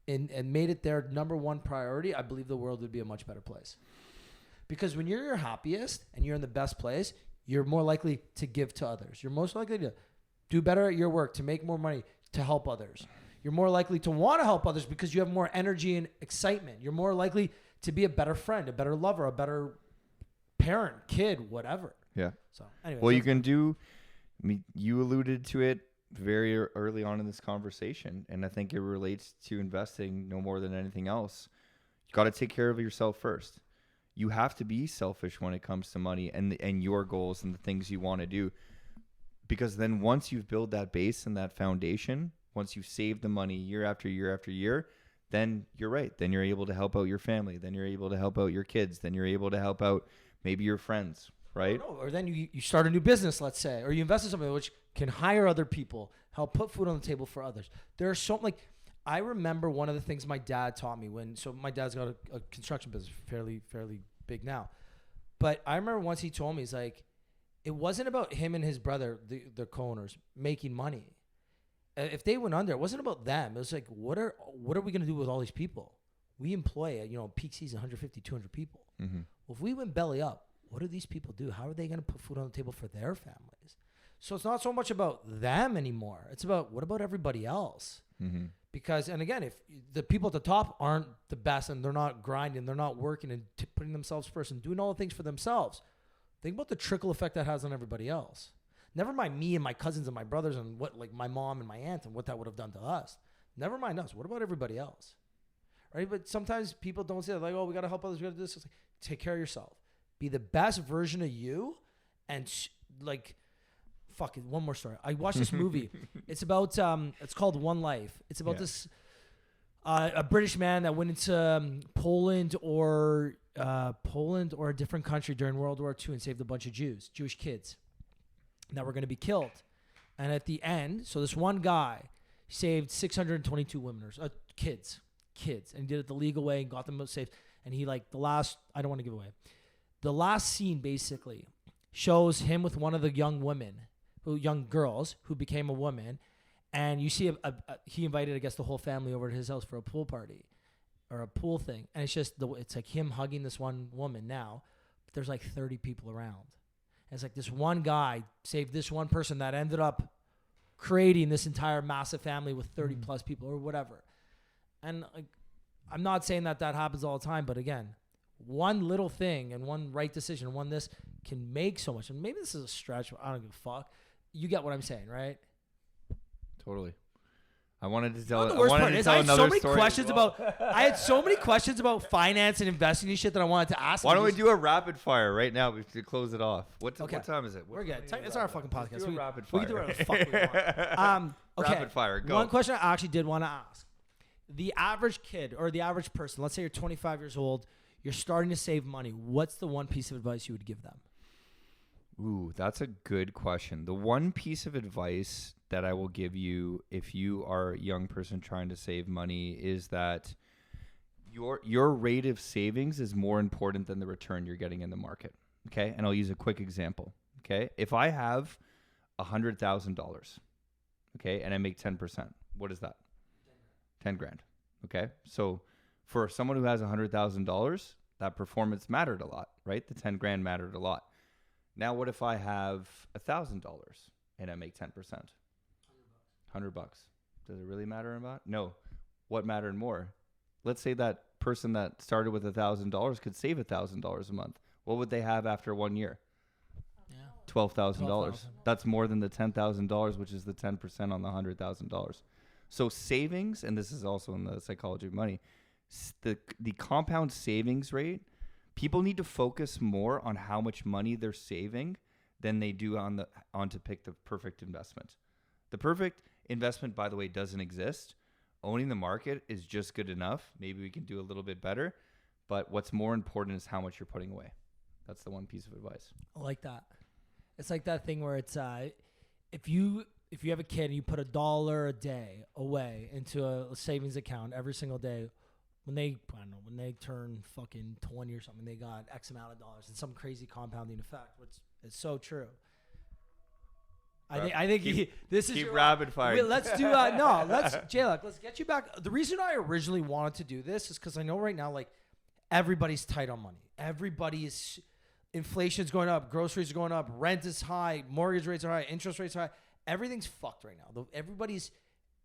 and made it their number one priority, I believe the world would be a much better place. Because when you're your happiest and you're in the best place, you're more likely to give to others. You're most likely to do better at your work, to make more money, to help others. You're more likely to want to help others because you have more energy and excitement. You're more likely to be a better friend, a better lover, a better parent, kid, whatever. Yeah. So anyway. Well, you can do, I mean, you alluded to it very early on in this conversation, and I think it relates to investing no more than anything else. You got to take care of yourself first. You have to be selfish when it comes to money and your goals and the things you want to do, because then once you've built that base and that foundation, once you've saved the money year after year after year, then you're right. Then you're able to help out your family. Then you're able to help out your kids. Then you're able to help out maybe your friends, right? Or then you start a new business, let's say, or you invest in something which can hire other people, help put food on the table for others. There are so, like, I remember one of the things my dad taught me so my dad's got a construction business, fairly big now. But I remember once he told me, he's like, it wasn't about him and his brother, the co-owners, making money. If they went under, it wasn't about them. It was like, what are we going to do with all these people? We employ, peak season, 150, 200 people. Mm-hmm. Well, if we went belly up, what do these people do? How are they going to put food on the table for their families? So it's not so much about them anymore. It's about, what about everybody else? Mm-hmm. Because, and again, if the people at the top aren't the best and they're not grinding, they're not working and putting themselves first and doing all the things for themselves, think about the trickle effect that has on everybody else. Never mind me and my cousins and my brothers and what, like, my mom and my aunt and what that would have done to us. Never mind us. What about everybody else? right? But sometimes people don't say that, like, oh, we got to help others. We got to do this. It's like, take care of yourself. Be the best version of you. And like, fuck it. One more story. I watched this movie. It's about, it's called One Life. It's about this, a British man that went into Poland or a different country during World War II and saved a bunch of Jewish kids that were going to be killed. And at the end, so this one guy saved 622 women or kids, and he did it the legal way and got them safe. And he I don't want to give away. The last scene basically shows him with one of the young girls who became a woman. And you see he invited, I guess, the whole family over to his house for a pool party or a pool thing. And it's just, it's like him hugging this one woman now. But there's like 30 people around. And it's like this one guy saved this one person that ended up creating this entire massive family with 30 plus people or whatever. And like, I'm not saying that happens all the time, but again, one little thing and one right decision, one this can make so much. And maybe this is a stretch. I don't give a fuck. You get what I'm saying, right? Totally. I wanted to tell. Well, the worst part is I had so many questions well. I had so many questions about finance and investing and shit that I wanted to ask. Why don't we do a rapid fire right now to close it off? What time is it? We're good. It's our fucking podcast. Let's do a rapid fire. We can do whatever the fuck we want. Okay. Rapid fire. Go. One question I actually did want to ask: the average kid or the average person, let's say you're 25 years old, you're starting to save money. What's the one piece of advice you would give them? Ooh, that's a good question. The one piece of advice that I will give you if you are a young person trying to save money is that your rate of savings is more important than the return you're getting in the market. Okay? And I'll use a quick example. Okay? If I have $100,000, okay, and I make 10%, what is that? 10 grand. Okay? So for someone who has $100,000, that performance mattered a lot, right? The 10 grand mattered a lot. Now, what if I have $1,000 and I make 10%? $100. Does it really matter about? No. What mattered more? Let's say that person that started with $1,000 could save $1,000 a month. What would they have after 1 year? Yeah. $12,000. That's more than the $10,000, which is the 10% on the $100,000. So savings, and this is also in the psychology of money, the compound savings rate. People need to focus more on how much money they're saving than they do on to pick the perfect investment. The perfect investment, by the way, doesn't exist. Owning the market is just good enough. Maybe we can do a little bit better, but what's more important is how much you're putting away. That's the one piece of advice. I like that. It's like that thing where it's if you have a kid and you put $1 a day away into a savings account every single day. When they turn fucking 20 or something, they got X amount of dollars and some crazy compounding effect, which is so true. I think this is keep rapid fire. Let's do J-Luck, let's get you back. The reason I originally wanted to do this is because I know right now, like, everybody's tight on money. Inflation's going up, groceries are going up, rent is high, mortgage rates are high, interest rates are high. Everything's fucked right now.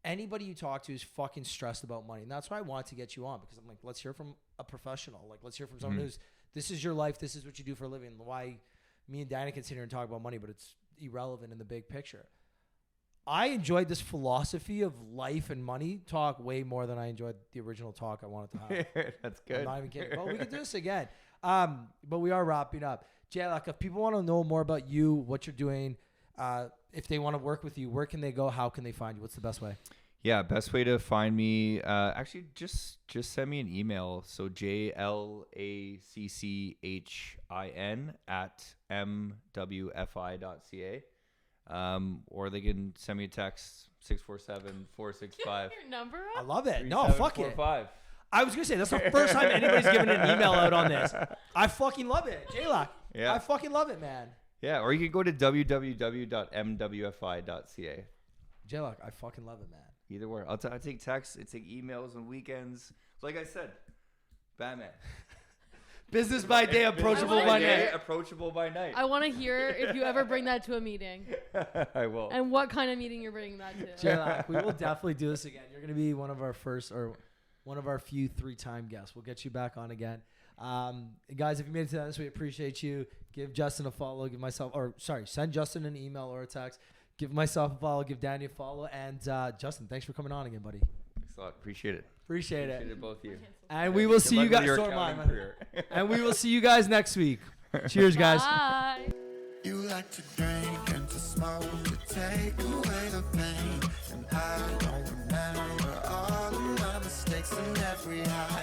Anybody you talk to is fucking stressed about money. And that's why I want to get you on, because I'm like, let's hear from a professional. Like, let's hear from someone who's, this is your life. This is what you do for a living. Why me and Diana can sit here and talk about money, but it's irrelevant in the big picture. I enjoyed this philosophy of life and money talk way more than I enjoyed the original talk I wanted to have. That's good. I'm not even kidding. Well, we could do this again. But we are wrapping up. J-Luck, if people want to know more about you, what you're doing, if they want to work with you, where can they go? How can they find you? What's the best way? Yeah, best way to find me, actually just send me an email. So JLACCHIN@mwfi.ca. Or they can send me a text, 647-465. Your number I up? love it. No, fuck it. 3745. I was going to say, that's the first time anybody's given an email out on this. I fucking love it. J-Luck. Yeah. I fucking love it, man. Yeah, or you can go to www.mwfi.ca. J-Luck, I fucking love it, man. Either way. I take texts, I take emails on weekends. Like I said, Batman. Business by day, approachable by night. Approachable by night. I want to hear if you ever bring that to a meeting. I will. And what kind of meeting you're bringing that to. J-Luck, we will definitely do this again. You're going to be one of our first, or one of our few 3-time guests. We'll get you back on again. Guys, if you made it to this, we appreciate you. Give Justin a follow. Send Justin an email or a text. Give myself a follow. Give Danny a follow. And Justin, thanks for coming on again, buddy. Thanks a lot. Appreciate it. Appreciate Appreciate it. it, both of you. And we will see you guys. So am I. And we will see you guys next week. Cheers, guys. Bye. You like to drink and to smoke to take away the pain. And I don't remember all of my mistakes and every high.